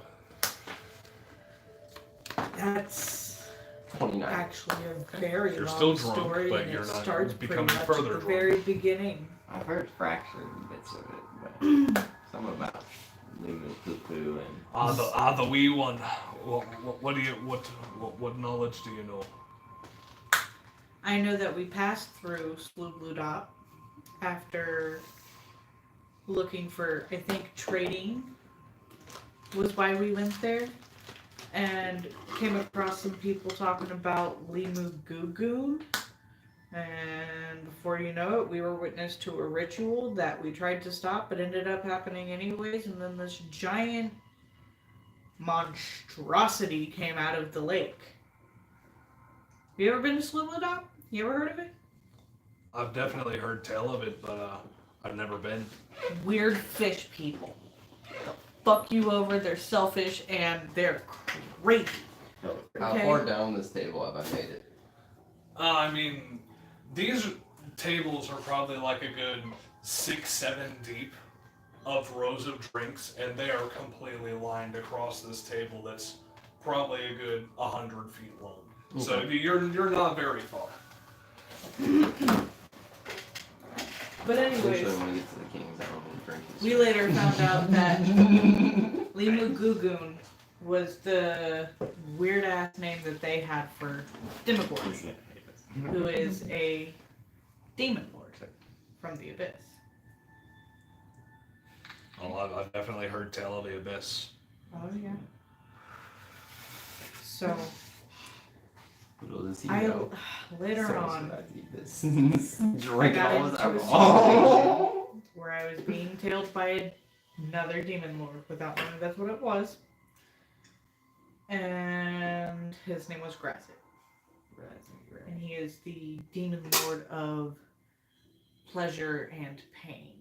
That's 29. actually a very You're long still drunk, story, but and you're it not starts pretty becoming much further at the drunk. very beginning. I've heard fractured bits of it, but some about Limu Cuckoo and The wee one. What knowledge do you know? I know that we passed through Slough Blue Dot after looking for, I think, trading was why we went there, and came across some people talking about Limu Gugu, and before you know it, we were witness to a ritual that we tried to stop but ended up happening anyways, and then this giant monstrosity came out of the lake. You ever been to Slough Blue Dot? You ever heard of it? I've definitely heard tell of it, but I've never been. Weird fish people. They'll fuck you over, they're selfish, and they're crazy. How Okay. far down this table have I made it? I mean, these tables are probably like a good 6, 7 deep of rows of drinks, and they are completely lined across this table that's probably a good 100 feet long. Okay. So you're not very far. But anyways, Eventually, when I get to the kings, I don't want to drink this. we later found out that Limu Gugun was the weird ass name that they had for Demogorgon, who is a demon lord from the abyss. Well, I've definitely heard tell of the abyss. Oh yeah. So Little does he I know. later So on should I eat this? I Drink got all his into a alcohol. situation where I was being tailed by another demon lord without knowing that's what it was. And his name was Grasset. And he is the demon lord of pleasure and pain.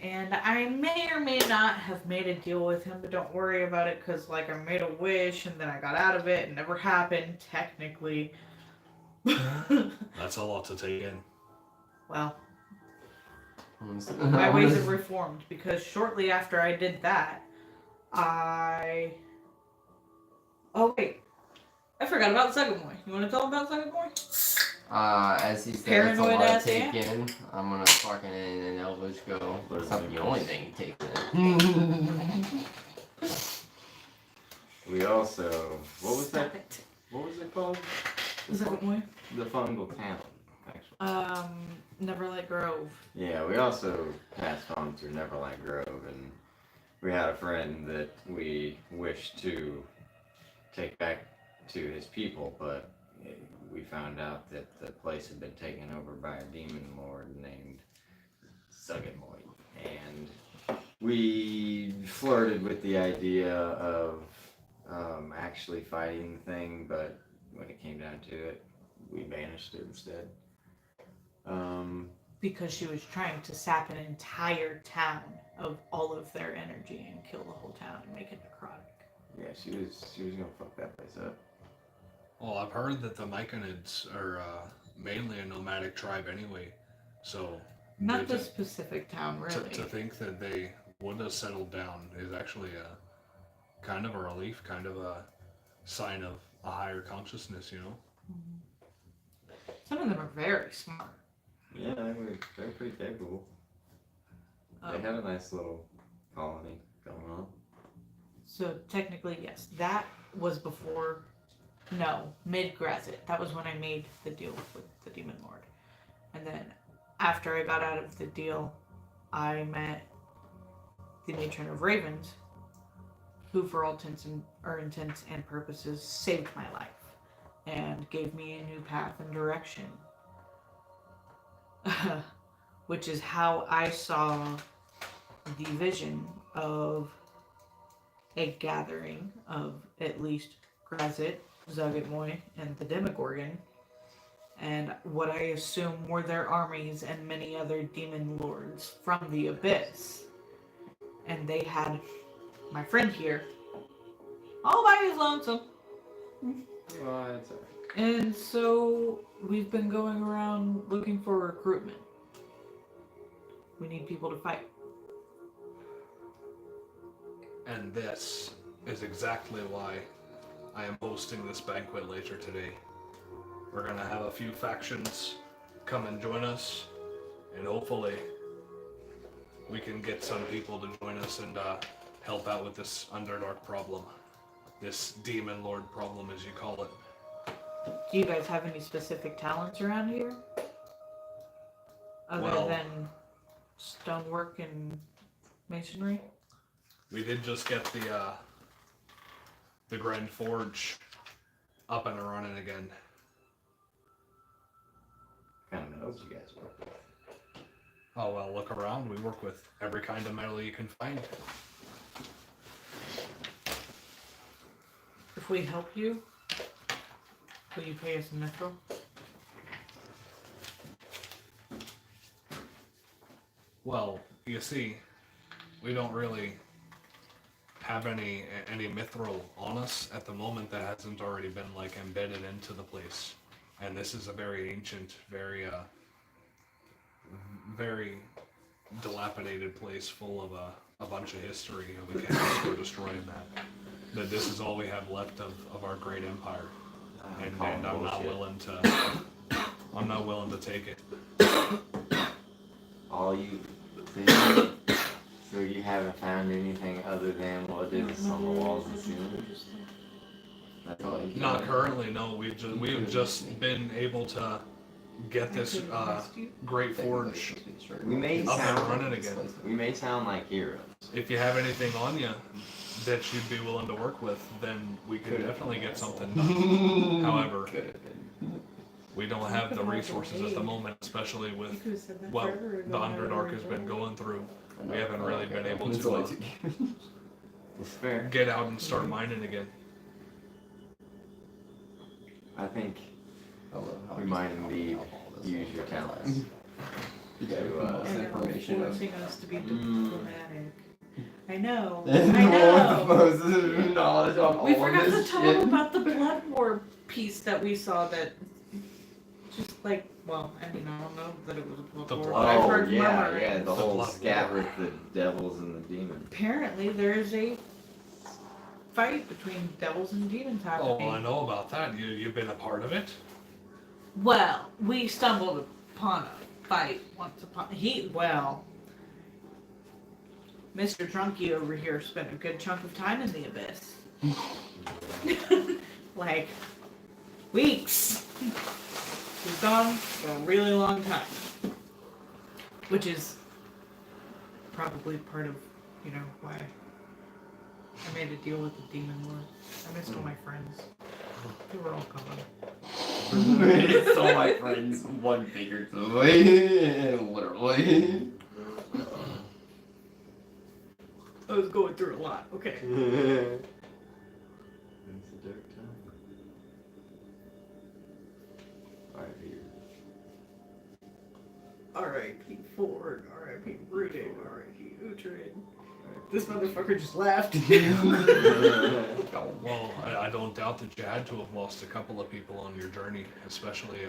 And I may or may not have made a deal with him, but don't worry about it, because, like, I made a wish, and then I got out of it, and never happened, technically. That's a lot to take in. Well, I'm my ways gonna- have reformed, because shortly after I did that, Oh, wait. I forgot about Zugamoy. You want to tell him about Zugamoy? As he said, that's a Paranoid lot to ass take ant? in. I'm gonna fucking in an Elvish go. It's not the only thing he takes in. We also, what was that? Stop it. What was it called? Zugamoy? The fungal town, actually. Neverlight Grove. Yeah, we also passed on through Neverland Grove, and we had a friend that we wished to take back to his people, but we found out that the place had been taken over by a demon lord named Zugamoy, and we flirted with the idea of actually fighting the thing, but when it came down to it, we banished it instead. Because she was trying to sap an entire town of all of their energy and kill the whole town and make it necrotic. Yeah, she was gonna fuck that place up. Well, I've heard that the Myconids are mainly a nomadic tribe anyway, so Not they- the specific town, really. to think that they would have settled down is actually a kind of a relief, kind of a sign of a higher consciousness, you know? Some of them are very smart. Yeah, they were pretty capable. They had a nice little colony going on. So technically, yes, that was before. No, mid Grazit. That was when I made the deal with the Demon Lord. And then after I got out of the deal, I met the Matron of Ravens, who, for all intents and purposes, saved my life and gave me a new path and direction. Which is how I saw the vision of a gathering of at least Grazit, Zugamoy, and the Demogorgon, and what I assume were their armies and many other demon lords from the Abyss. And they had my friend here, all by his lonesome. Well, that's alright. And so we've been going around looking for recruitment. We need people to fight. And this is exactly why I am hosting this banquet later today. We're gonna have a few factions come and join us, and hopefully we can get some people to join us and help out with this Underdark problem. This Demon Lord problem, as you call it. Do you guys have any specific talents around here? Other Well- than stonework and masonry? We did just get the Grand Forge up and running again. Kind of knows you guys work with. Oh well, look around. We work with every kind of metal you can find. If we help you, will you pay us a mithril? Well, you see, we don't really have any mithril on us at the moment that hasn't already been like embedded into the place. And this is a very ancient, very dilapidated place full of a bunch of history, and we can't just go destroying that. But this is all we have left of our great empire, and I'm not willing to take it. All you. So you haven't found anything other than what is on the walls and ceiling? That's all you Not found? currently, no. We've just been able to get this great forge We may up and sound. running again. We may sound like heroes. If you have anything on you that you'd be willing to work with, then we could definitely get something done. However, we don't have the resources at the moment, especially with what the Underdark has been going through. We haven't really been able to It's fair. get out and start mining again. I think we might indeed use your talents. You got the most And information of. forcing us to be diplomatic. I know. And I know. Moses' knowledge on We all forgot of to this tell shit. them about the blood war piece that we saw that just like, well, I mean, I don't know that it was a blood The war. blood- I've Oh heard yeah, murmuring. yeah, the The whole blood scat war. with the devils and the demons. Apparently, there's a fight between devils and demons Oh, happening. I know about that. You've been a part of it. Well, we stumbled upon a fight once upon Mr. Drunky over here spent a good chunk of time in the abyss. Like weeks. He's gone for a really long time. Which is probably part of, why I made a deal with the demon lord. I missed all my friends. They were all gone. So my friends, one figuratively, literally. I was going through a lot, okay. It's a dark time. Alright, here. R.I.P. Ford, R.I.P. Rudin, R.I.P. Uhtred. This motherfucker just laughed. Well, I don't doubt that you had to have lost a couple of people on your journey, especially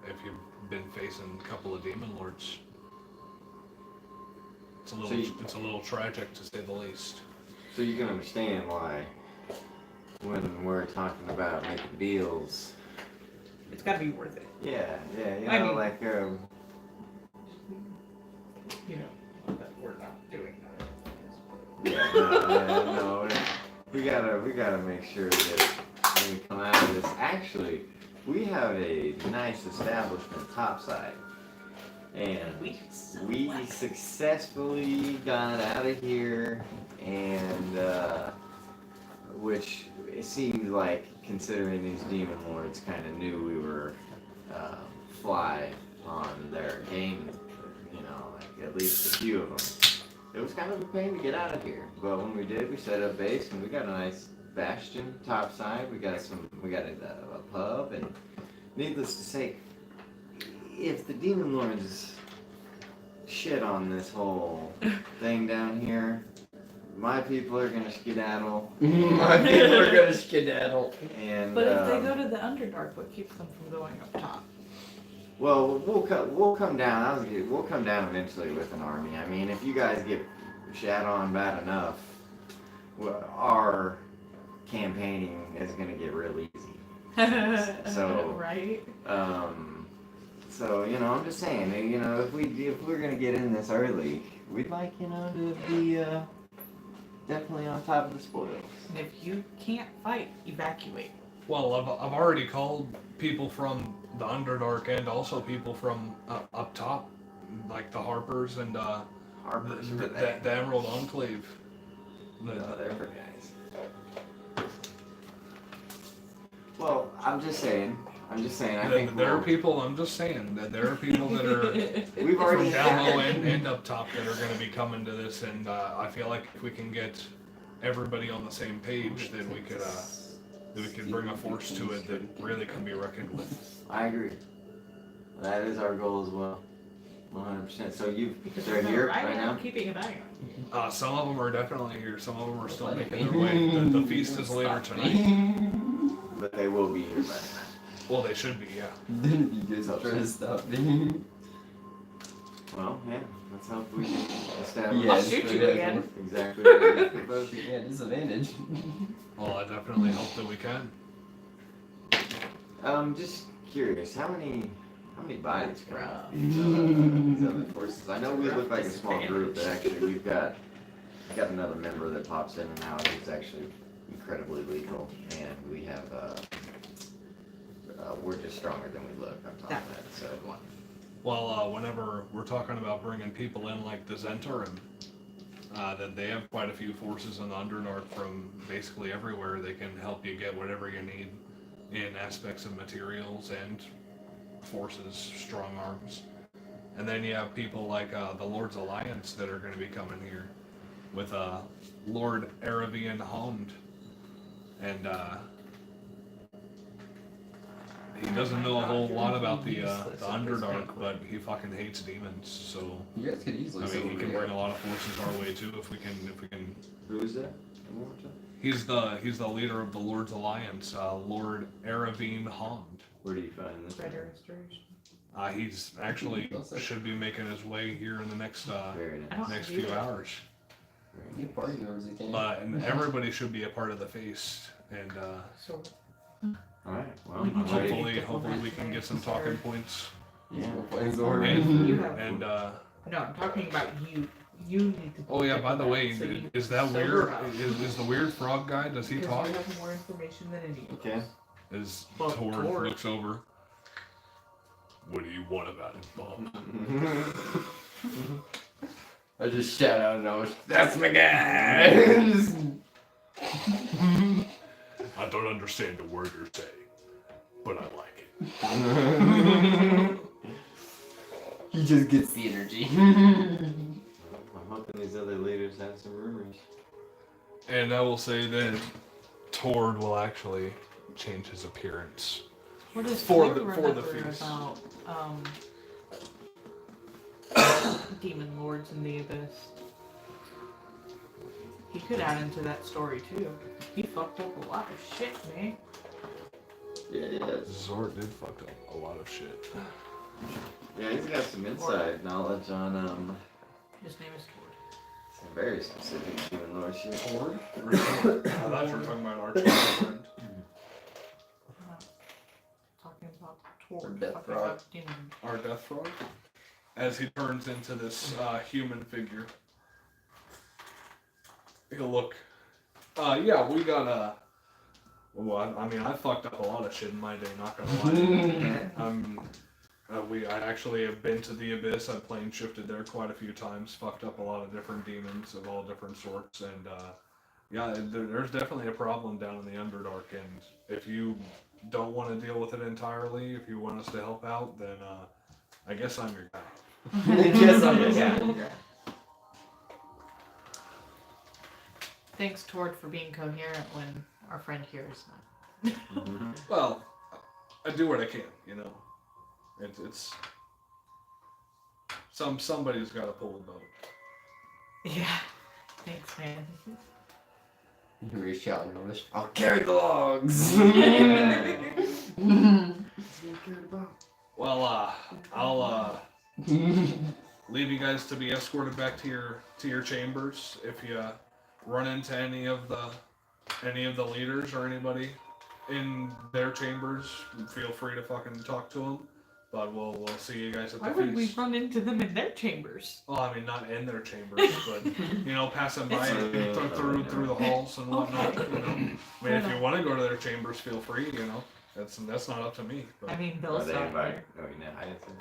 if you've been facing a couple of demon lords. It's a little tragic to say the least. So you can understand why when we're talking about making deals. It's gotta be worth it. Yeah, you know, I mean- like That we're not doing that. no, we gotta make sure that when we come out of this, actually, we have a nice establishment topside, and we successfully got out of here, and which it seemed like, considering these demon lords kind of knew we were fly on their game, like at least a few of them. It was kind of a pain to get out of here, but when we did, we set up base and we got a nice bastion topside. We got a pub, and needless to say, if the demon lords shit on this whole thing down here, my people are gonna skedaddle. My people are gonna skedaddle. And But if they go to the Underdark, what keeps them from going up top? well, we'll come down. We'll come down eventually with an army. I mean, if you guys get shat on bad enough, our campaigning is gonna get real easy. So, right? So I'm just saying, if we're gonna get in this early, we'd like to be definitely on top of the spoils. And if you can't fight, evacuate. Well, I've already called people from the Underdark and also people from up top, like the Harpers and Harper's for the that. Emerald Enclave. No, they're for guys. Well, I'm just saying. I think There are people. I'm just saying that there are people that are we've from already down low and up top that are going to be coming to this, and I feel like if we can get everybody on the same page, then we could bring a force to it that really can be reckoned with. I agree. That is our goal as well. 100%. So Because they're we're here right right now now? keeping an eye on. Some of them are definitely here. Some of them are still making their way. The feast is later tonight. But they will be here by then. Well, they should be, yeah. Then you guys trying to stop me. Well, yeah. Let's hope we can establish I'll shoot you again. exactly what we're supposed to. Yeah, disadvantage. Well, I definitely hope that we can. Just curious, how many bodies come Rough. out of these other forces? I know we look like a small group, but actually we've got another member that pops in and out who's actually incredibly lethal, and we have we're just stronger than we look. I'm talking that. So Well, whenever we're talking about bringing people in like the Zentarim, that they have quite a few forces in the Underdark from basically everywhere. They can help you get whatever you need in aspects of materials and forces, strong arms. And then you have people like the Lord's Alliance that are going to be coming here with Lord Aravian Hound. And He doesn't know a whole lot about the Underdark, but he fucking hates demons. So You guys could easily. I mean, he can bring a lot of forces our way too if we can. Who is that? One more time. He's the leader of the Lord's Alliance, Lord Aravine Hond. Where do you find this? Red Restoration. He's actually should be making his way here in the next Very I nice. don't next see few it. hours. You party members again. And everybody should be a part of the feast, and So Alright, well, We I'm can ready. hopefully we can get some talking points. Yeah. Planes order. you have. And No, I'm talking about you. You need to. oh yeah, by the way, So you is that sober weird? up. Is the weird frog guy? Does he Because talk? you have more information than any of us. Okay. As Well, Tord Tord. looks over. What do you want about it, Bob? I just shout out and I was, that's my guy! Just- I don't understand a word you're saying, but I like it. he just gets the energy. I'm hoping these other leaders have some rumors. And I will say that Tord will actually change his appearance. What does For Tord the remember feast. about demon lords in the abyss? He could add into that story too. He fucked up a lot of shit, man. Yeah. Zord did fuck up a lot of shit. Yeah, he's got some inside knowledge on His name is Tord. some very specific human lordship. I thought you were talking about our friend. Talking about Or Tord. Death Talking Frog. about demon. Our death frog. As he turns into this human figure. He'll look. Yeah, we got well, I mean, I fucked up a lot of shit in my day, not gonna lie. I actually have been to the Abyss. I've plane shifted there quite a few times. Fucked up a lot of different demons of all different sorts, and yeah, there's definitely a problem down in the Underdark. And if you don't want to deal with it entirely, if you want us to help out, then I guess I'm your guy. Yes, I'm your guy. Thanks, Tord, for being coherent when our friend here is not. Well, I do what I can, you know. It's somebody's got to pull the boat. Yeah. Thanks, man. You were shouting on this. I'll carry the logs! Well, I'll leave you guys to be escorted back to your chambers. If you run into any of the leaders or anybody in their chambers, feel free to fucking talk to them. But we'll see you guys at the Why would we feast. run into them in their chambers? Well, I mean, not in their chambers, but you know, passing by through the halls and whatnot. Okay. You know, I mean, if you want to go to their chambers, feel free. You know, that's not up to me. But I mean, Are Bill's they not invited? here. No, no, I didn't say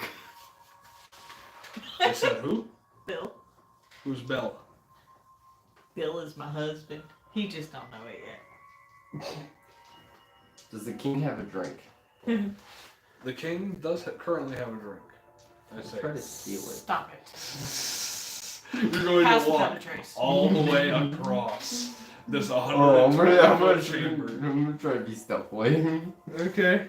they said who? Bill. Who's Bell? Bill is my husband. He just don't know it yet. Does the king have a drink? The king does currently have a drink. I say. Try to steal it. Stop it. You're going Pass to without walk a trace. all the way across this Oh, I'm 120 chamber. gonna try to be stealthily. Okay.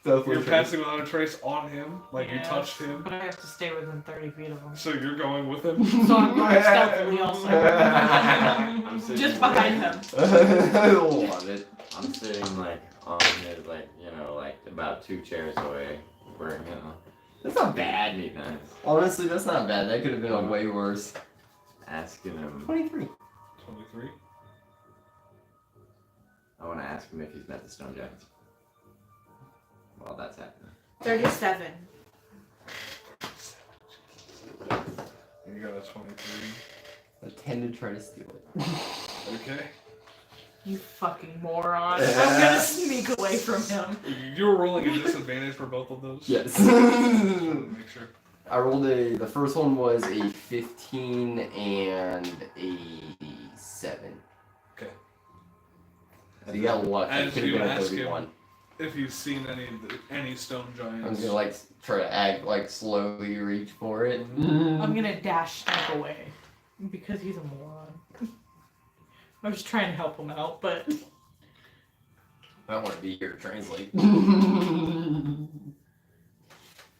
Stealthily. You're passing without a trace on him, like you Yes, touched him. But I have to stay within 30 feet of him. So you're going with him. So I'm going stealthily also. I'm sitting Just behind him. I love it. I'm sitting like on his like about 2 chairs away, where That's not bad. be nice. Honestly, that's not bad. That could have been way worse. Asking him. 23. 23. I want to ask him if he's met the Stone Giants. While that's happening. 37. You got a 23. I tend to try to steal it. Okay. You fucking moron. I'm gonna sneak away from him. You were rolling a disadvantage for both of those? Yes. Make sure. I rolled the first one was a 15 and a 7. Okay. So you got luck. It As could have you been a ask 31. him if you've seen any stone I'm giants. gonna like try to act like slowly reach for it. I'm gonna dash sneak away. Because he's a moron. I was trying to help him out, but I don't want to be here to translate. I'm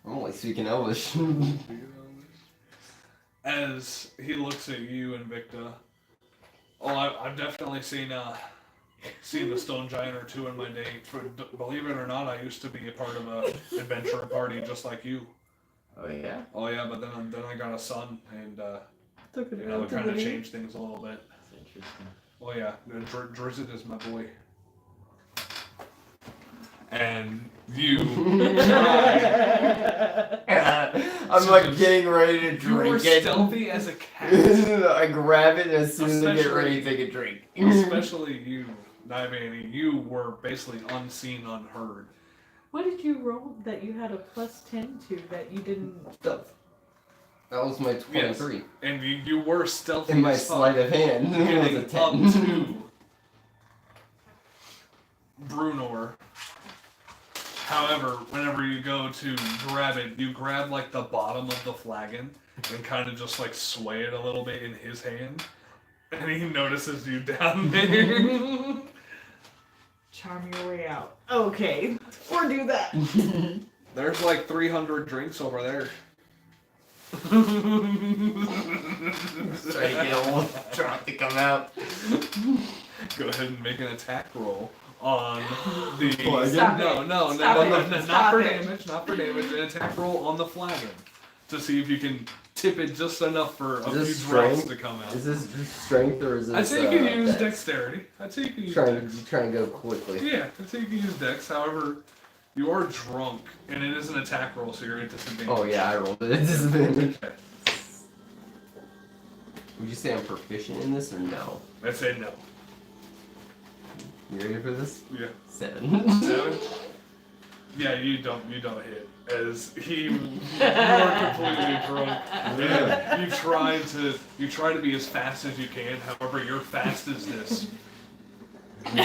only speaking Elvish. As he looks at you, Invicta. Oh, I've definitely seen the Stone Giant or two in my day. Believe it or not, I used to be a part of a adventure party just like you. Oh yeah. Oh yeah, but then I got a son, and Took it it out kind of the changed things a little bit. That's interesting. Oh yeah, Drizzt is my boy. And you I'm like getting ready to you were drink it. stealthy as a cat. I grab it as soon as I get ready to take a drink. Especially you, Nivani, you were basically unseen, unheard. What did you roll that you had a +10 to that you didn't? Stealth. That was my 23. Yes. And you were stealthy In my as fuck. sleight of hand, it Getting was a up 10. to Brunor. However, whenever you go to grab it, you grab like the bottom of the flagon and kind of just like sway it a little bit in his hand. And he notices you down there. Charm your way out. Okay, or do that. There's like 300 drinks over there. Trying to get a little drop to come out. Go ahead and make an attack roll on the. Stop no, it. no, Stop no, it. no, no, not Stop for it. damage, not for damage. An attack roll on the flagon to see if you can tip it just enough for a few Is this drops strength? to come out. Is this just strength or is this? I'd say you can use dex? dexterity. I'd say you can use Trying dex. to go quickly. Yeah, I'd say you can use dex. However, you are drunk, and it is an attack roll, so you're at disadvantage. Oh yeah, I rolled it. At disadvantage. Okay. Would you say I'm proficient in this or no? I'd say no. You ready for this? Yeah. 7. 7? Yeah, you don't hit. As you are completely drunk. Yeah. You try to be as fast as you can, however your fast is this. And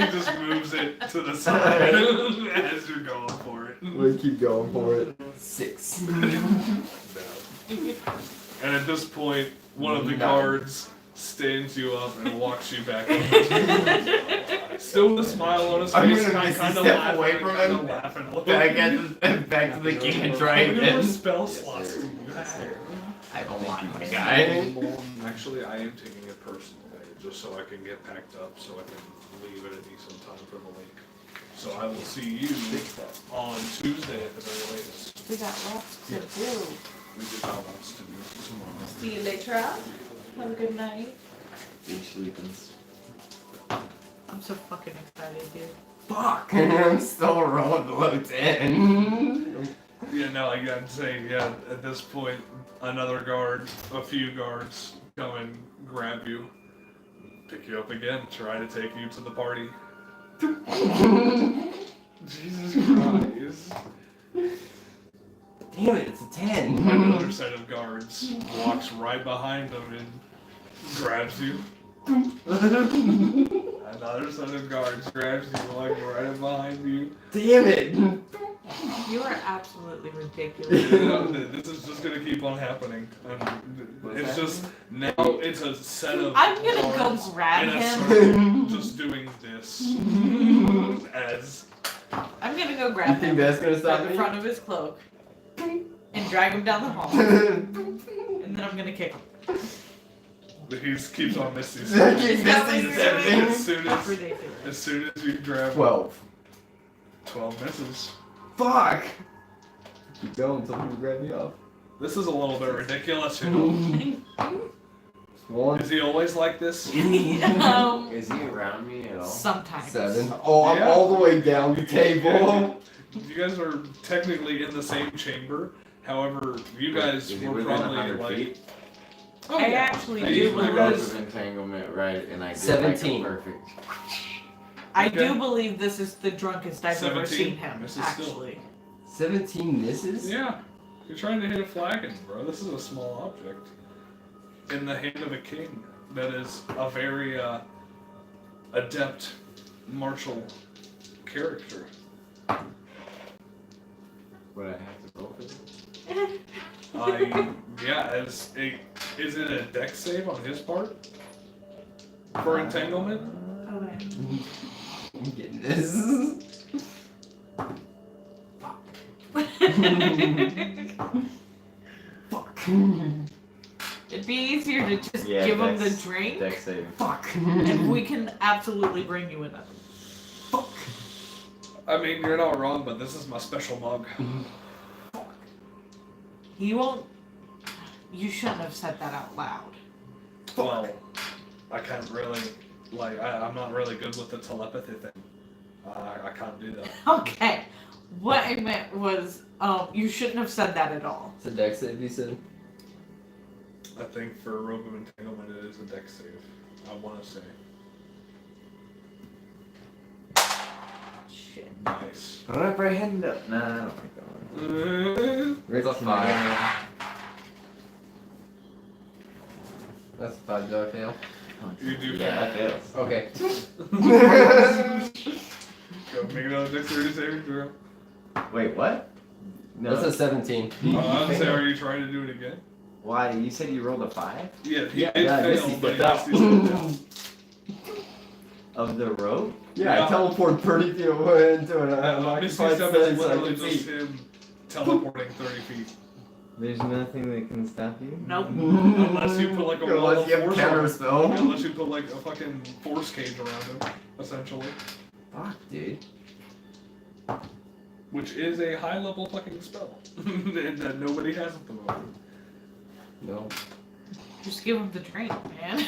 he just moves it to the side as you're going for it. We keep going for it. 6. And at this point, one of the 9. guards stands you up and walks you back over. Still with a smile on his I'm face, gonna kind step of away laughing, from kind him. of laughing a little Back bit. back to the king and How try many more again. spell slots do you have? I have a lot, my guy. Actually, I am taking it personally, just so I can get packed up, so I can leave at a decent time for the lake. So I will see you on Tuesday at the very latest. We got lots to do. We do have lots to do tomorrow. See you later. Have a good night. Be sleeping. I'm so fucking excited, dude. Fuck! I'm still rolling below 10. Yeah, no, I'd say, yeah, at this point, another guard, a few guards come and grab you, pick you up again, try to take you to the party. Jesus Christ. Damn it, it's a 10. Another set of guards walks right behind them and grabs you. Another set of guards grabs you, like right behind you. Damn it! You are absolutely ridiculous. This is just gonna keep on happening. It's just now it's a set of I'm gonna go guards grab in a him. circle just doing this as I'm gonna go You grab think him that's gonna by stop the me? front of his cloak and drag him down the hall, and then I'm gonna kick him. he keeps on missing. Keep missing everything. As soon as you grab 12. 12 misses. Fuck! Keep going until people grab me off. This is a little bit ridiculous, you know. 1, Is he always like this? Is he around me at all? Sometimes. 7. Oh, I'm Yeah. all the way down the table. You guys are technically in the same chamber. However, you guys Is he were within probably 100 like. feet? Oh, I yeah. actually Hey, do you believe. guys- Rope of entanglement, right? And I get 17. like a perfect. I Okay. do believe this is the drunkest I've ever 17? seen him. This is still- Actually, 17 misses? Yeah, you're trying to hit a flagon, bro. This is a small object in the hand of a king that is a very adept martial character. Would I have to roll for this? Is it a dex save on his part for entanglement? it. I'm getting this. Fuck. It'd be easier to just Yeah, give him the dex- drink, Dex save. Fuck. and we can absolutely bring you another. Fuck. I mean, you're not wrong, but this is my special mug. He won't. You shouldn't have said that out loud. Well, I can't really, I'm not really good with the telepathy thing. I can't do that. Okay. What I meant was, you shouldn't have said that at all. It's a dex save, you said? I think for Rogue of Entanglement, it is a dex save. I want to say. Shit. Nice. What if I hand up? Nah, I don't think that It's a 5. That's a 5, do I fail? one. You do Yeah, that fails. Okay. Go make another dexterity saving throw. Wait, what? No. That's a 17. I'm saying, are you trying to do it again? Why? You said you rolled a 5? Yeah, he Yeah, did yeah, fail, Misty but he stepped missed his Of the rope? Yeah, I teleport 30 feet away into an Misty unoccupied Step is space so I literally can just see. him teleporting 30 feet. There's nothing that can stop you? Nope. Unless you put like a wall Unless of you have a force counter on him. spell. Unless you put like a fucking force cage around him, essentially. Fuck, dude. Which is a high level fucking spell. And that nobody has at the moment. No, Just give him the drink, man.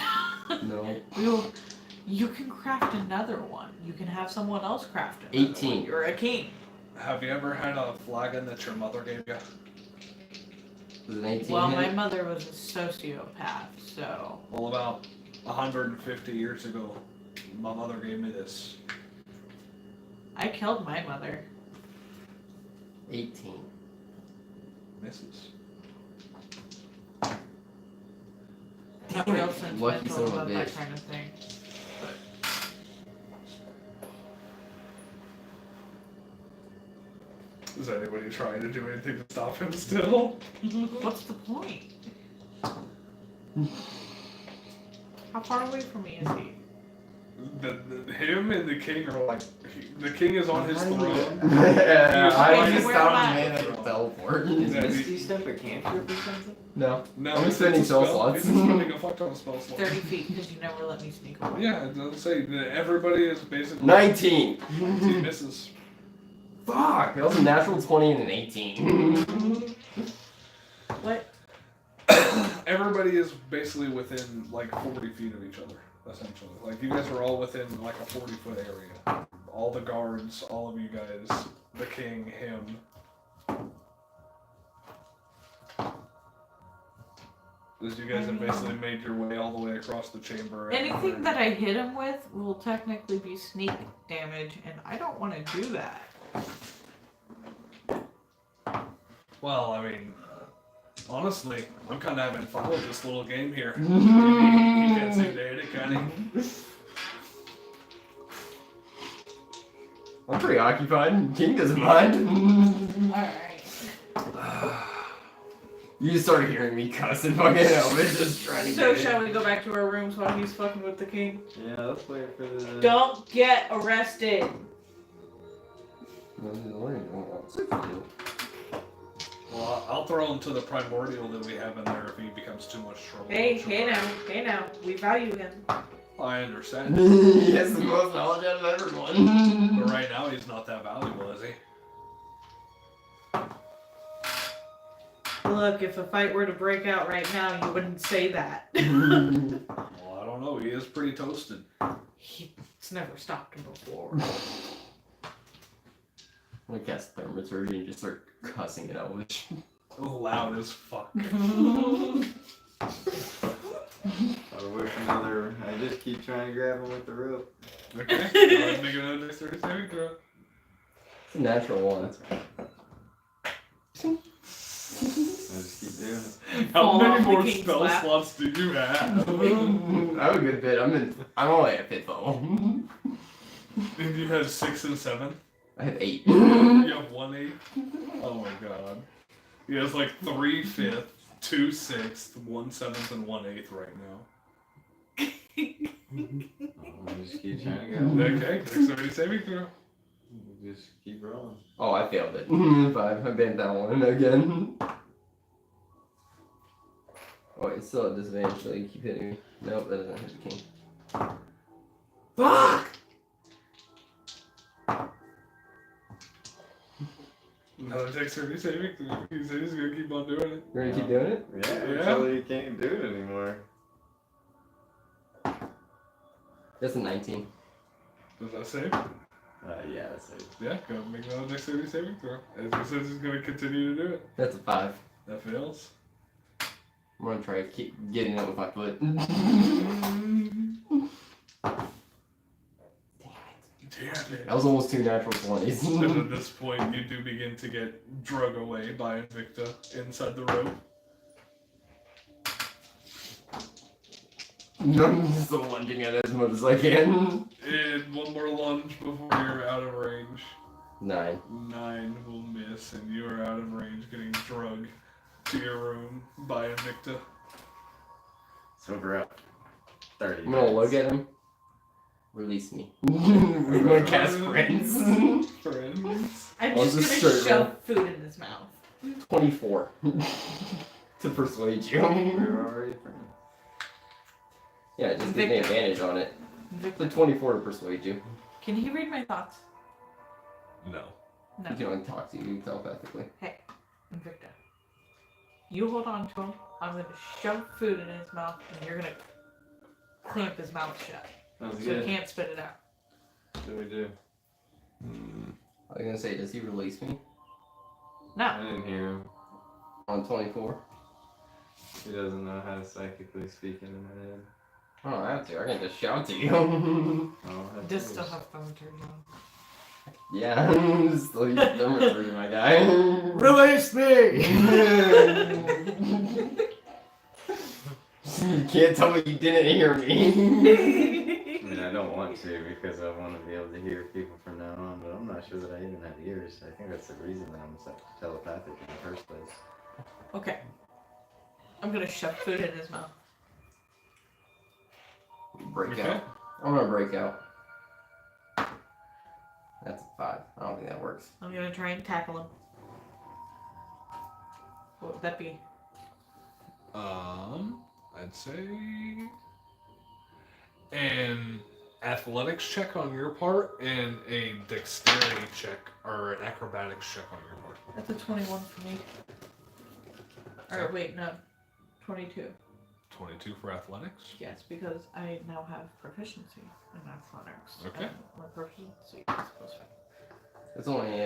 no. You can craft another one. You can have someone else craft another 18. one. You're a king. Have you ever had a flagon that your mother gave you? Was it an 18 Well, my hit? mother was a sociopath, so. Well, about 150 years ago, my mother gave me this. I killed my mother. 18. Misses. I'm real Lucky sentimental son of a about that bitch. kind of thing. Is anybody trying to do anything to stop him still? What's the point? How far away from me is he? Him and the king are like, the king is on his throne. Yeah, I Wait, just where stopped am I? and made a teleport. Is Yeah, Misty Step a cantrip or something? No. No, I'm it's spending a spell slots. He's spending a fuck ton of spell slots. 30 feet, because you never let me sneak away. Yeah, it doesn't say that everybody is basically 19. He misses. Fuck, that was a natural 20 and an 18. What? Everybody is basically within like 40 feet of each other, essentially. Like you guys are all within like a 40-foot area. All the guards, all of you guys, the king, him. As you guys have basically made your way all the way across the chamber. and- Anything that I hit him with will technically be sneak damage, and I don't want to do that. Well, I mean, honestly, I'm kind of having fun with this little game here. He can't seem to hit it, can he? I'm pretty occupied. King doesn't mind. Alright. You just started hearing me cussing fucking Elvis just trying to So, get shall we go back to our rooms while he's fucking with the king? Yeah, let's wait for the... Don't get arrested! Well, I'll throw him to the primordial that we have in there if he becomes too much trouble. Hey now, we value him. I understand. He has the most knowledge out of everyone. But right now he's not that valuable, is he? Look, if a fight were to break out right now, you wouldn't say that. Well, I don't know. He is pretty toasted. It's never stopped him before. I'm gonna cast Thermaturgy and just start cussing at Elvish. Loud as fuck. I'll wait for another... I just keep trying to grab him with the rope. Okay. Go ahead and make another dexterity saving throw. It's a natural one. I just keep doing it. How Fall many off the more king's spell lap. slots do you have? I'm a good bit. I'm only at 5th level. And you had 6 and 7? I have 8. You have 1 8? Oh my god. He has like 3 5th, 2 6th, 1 7th, and 1 8th right now. I'm just just keep trying to go. Okay, dexterity saving throw. Just keep rolling. Oh, I failed it. 5. I banned that one again. Oh, it's still at disadvantage, so you keep hitting me. Nope, that doesn't hit the king. Fuck! Another dexterity saving throw. He said he's gonna keep on doing it. You're gonna keep doing it? Yeah, Yeah. until you can't do it anymore. That's a 19. Does that save? Yeah, that's it. Yeah, go make another dexterity saving throw. As he says he's gonna continue to do it. That's a 5. That fails. I'm gonna try to keep getting it with my foot. Damn it. That was almost 2 natural 20s. And at this point, you do begin to get drug away by Invicta inside the rope. I'm still lunging at it as much as I can. And one more lunge before you're out of range. 9. 9 will miss, and you are out of range, getting drugged to your room by Invicta. So we're up 30. I'm gonna look at him. Release me. We're gonna cast friends. Friends. I'm I'll just just gonna start shove food in his mouth. 24. To persuade you. We're already friends. Yeah, it just gives me Victor. advantage on it. Victor, The 24 to persuade you. can he read my thoughts? No. No. He can only talk to you telepathically. Victor, you hold on to him. I'm gonna shove food in his mouth, and you're gonna clamp his mouth shut, Sounds so he good. can't spit it out. What do we do? I was gonna say, does he release me? I No. didn't hear him. On 24? He doesn't know how to psychically speak into my head. I don't have to. I can just shout to you. Oh, I Does see. still have thaumaturgy on. Yeah, still use thermistry, my guy. Release me! You can't tell me you didn't hear me. I mean, I don't want to because I want to be able to hear people from now on, but I'm not sure that I even have ears. I think that's the reason that I'm so telepathic in the first place. Okay. I'm gonna shove food in his mouth. Break Okay. out. I'm gonna break out. That's a 5. I don't think that works. I'm gonna try and tackle him. What would that be? I'd say an athletics check on your part and a dexterity check or an acrobatics check on your part. That's a 21 for me. Or wait, no. 22. 22 for athletics. Yes, because I now have proficiency in athletics. Okay. And my proficiency is plus 5. It's only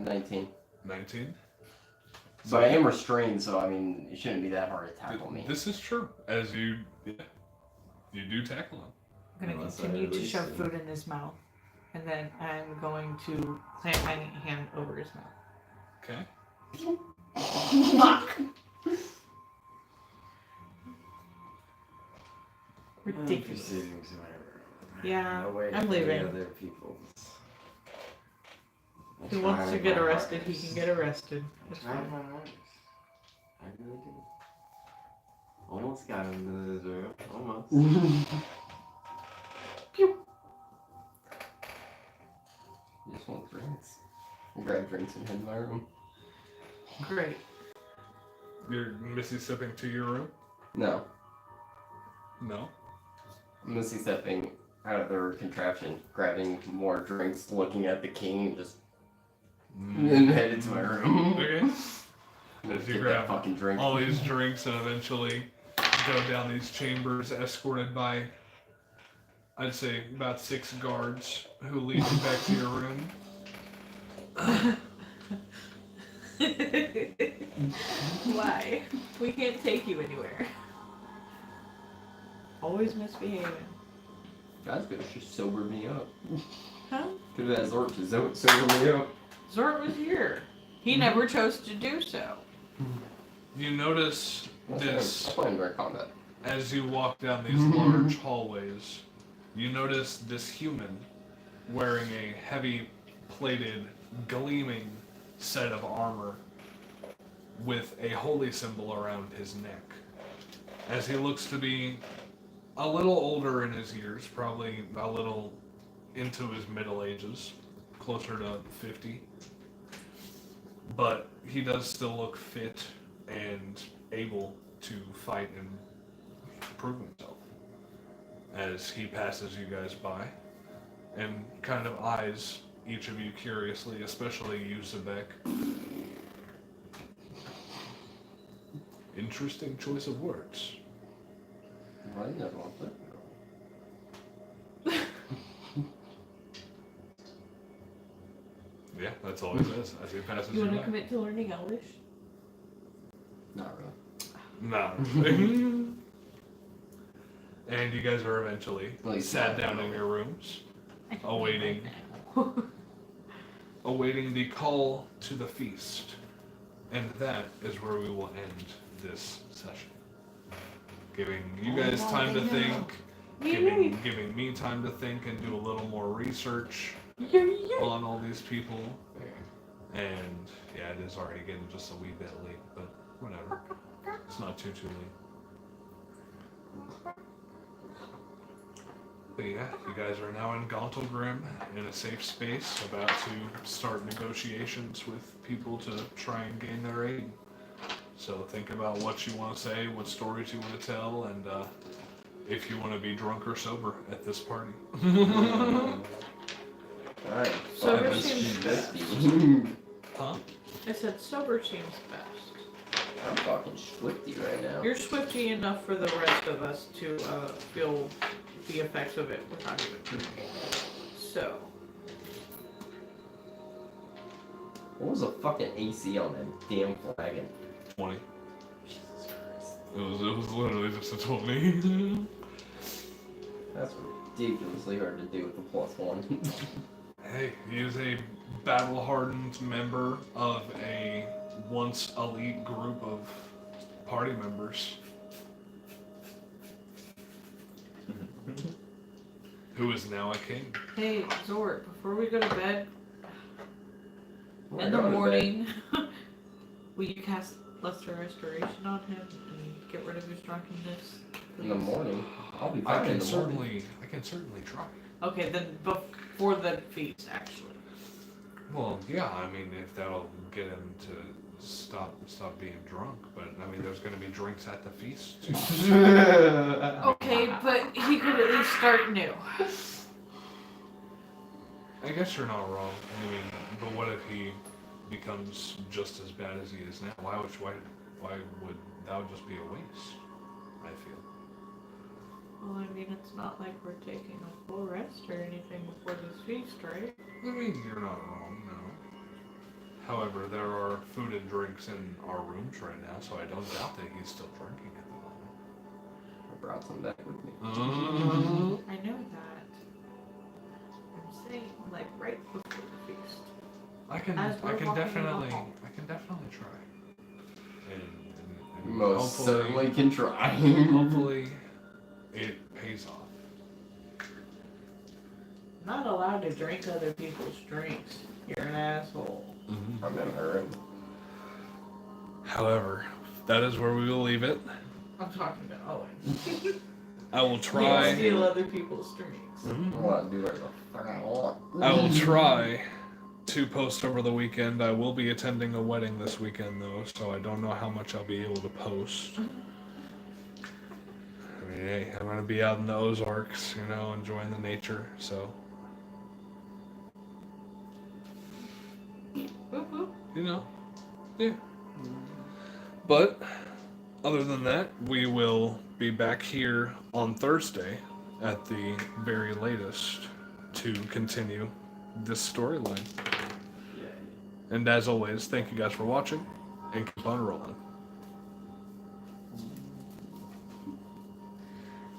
19. 19. But I am restrained, so I mean, it shouldn't be that hard to tackle me. This is true. As you do tackle him. I'm going to Unless I continue to release shove him. food in his mouth. And then I'm going to plant my hand over his mouth. Okay. Fuck! I'm Ridiculous. proceeding to my room. Yeah, No way I'm for the leaving. Other people's. If he wants to get arrested, he can get arrested. It's Try fine. my hardest. I really do. Almost got him to this room. Almost. Pew! You just want drinks. Grab drinks and head to my room. Great. You're Missy stepping to your room? No. No. I'm Missy stepping out of their contraption, grabbing more drinks, looking at the king, and just and headed to my room. Okay. As you Get grab that fucking drink. all these drinks and eventually go down these chambers escorted by, I'd say, about 6 guards who lead you back to your room. Why? We can't take you anywhere. Always misbehaving. Guys could have just sobered me up. Huh? Could have asked Zort to sober me up. Zort was here. He never chose to do so. You notice I'm this playing during combat. as you walk down these large hallways. You notice this human wearing a heavy plated, gleaming set of armor with a holy symbol around his neck. As he looks to be a little older in his years, probably a little into his middle ages, closer to 50. But he does still look fit and able to fight and prove himself as he passes you guys by and kind of eyes each of you curiously, especially you, Zebek. Interesting choice of words. I never want that. Yeah, that's all he says as he passes You you want to by. commit to learning Elvish? Not really. No. And you guys are eventually Please, sat no. down in your rooms, awaiting the call to the feast. And that is where we will end this session. Giving you guys time to think, giving me time to think and do a little more research on all these people. And yeah, it is already getting just a wee bit late, but whatever. It's not too late. But yeah, you guys are now in Gauntlgrim in a safe space, about to start negotiations with people to try and gain their aid. So think about what you want to say, what stories you want to tell, and if you want to be drunk or sober at this party. Alright. Sober fine, seems let's best. do this. Huh? I said sober seems best. I'm fucking swifty right now. You're swifty enough for the rest of us to feel the effects of it without even drinking. So. What was the fucking AC on that damn flagon? 20. Jesus Christ. It was literally just a 20. That's ridiculously hard to do with the +1. Hey, he is a battle-hardened member of a once elite group of party members. Who is now a king. Hey, Zort, before we go to bed, We're in the going to morning, will you cast Lesser Restoration on him and get rid of his drunkenness? bed. In the morning. I'll be I fine in can the morning. certainly try. Okay, then before the feast, actually. Well, yeah, I mean, if that'll get him to stop being drunk, but I mean, there's going to be drinks at the feast too. Okay, but he could at least start new. I guess you're not wrong. I mean, but what if he becomes just as bad as he is now? Why would that would just be a waste? I feel. Well, I mean, it's not like we're taking a full rest or anything before this feast, right? I mean, you're not wrong, no. However, there are food and drinks in our rooms right now, so I don't doubt that he's still drinking at the moment. I brought some back with me. I know that. I'm saying, like, right before the feast. I can As we're walking definitely along. try. And Most hopefully- certainly can try. Hopefully, it pays off. Not allowed to drink other people's drinks. You're an asshole. I'm in a hurry. However, that is where we will leave it. I'm talking to Owen. I will You try. steal other people's drinks. I want to do whatever the fuck I want. I will try to post over the weekend. I will be attending a wedding this weekend, though, so I don't know how much I'll be able to post. I mean, hey, I'm gonna be out in the Ozarks, enjoying the nature. So, Whoop, whoop. yeah. But other than that, we will be back here on Thursday at the very latest to continue this storyline. And as always, thank you guys for watching, and keep on rolling.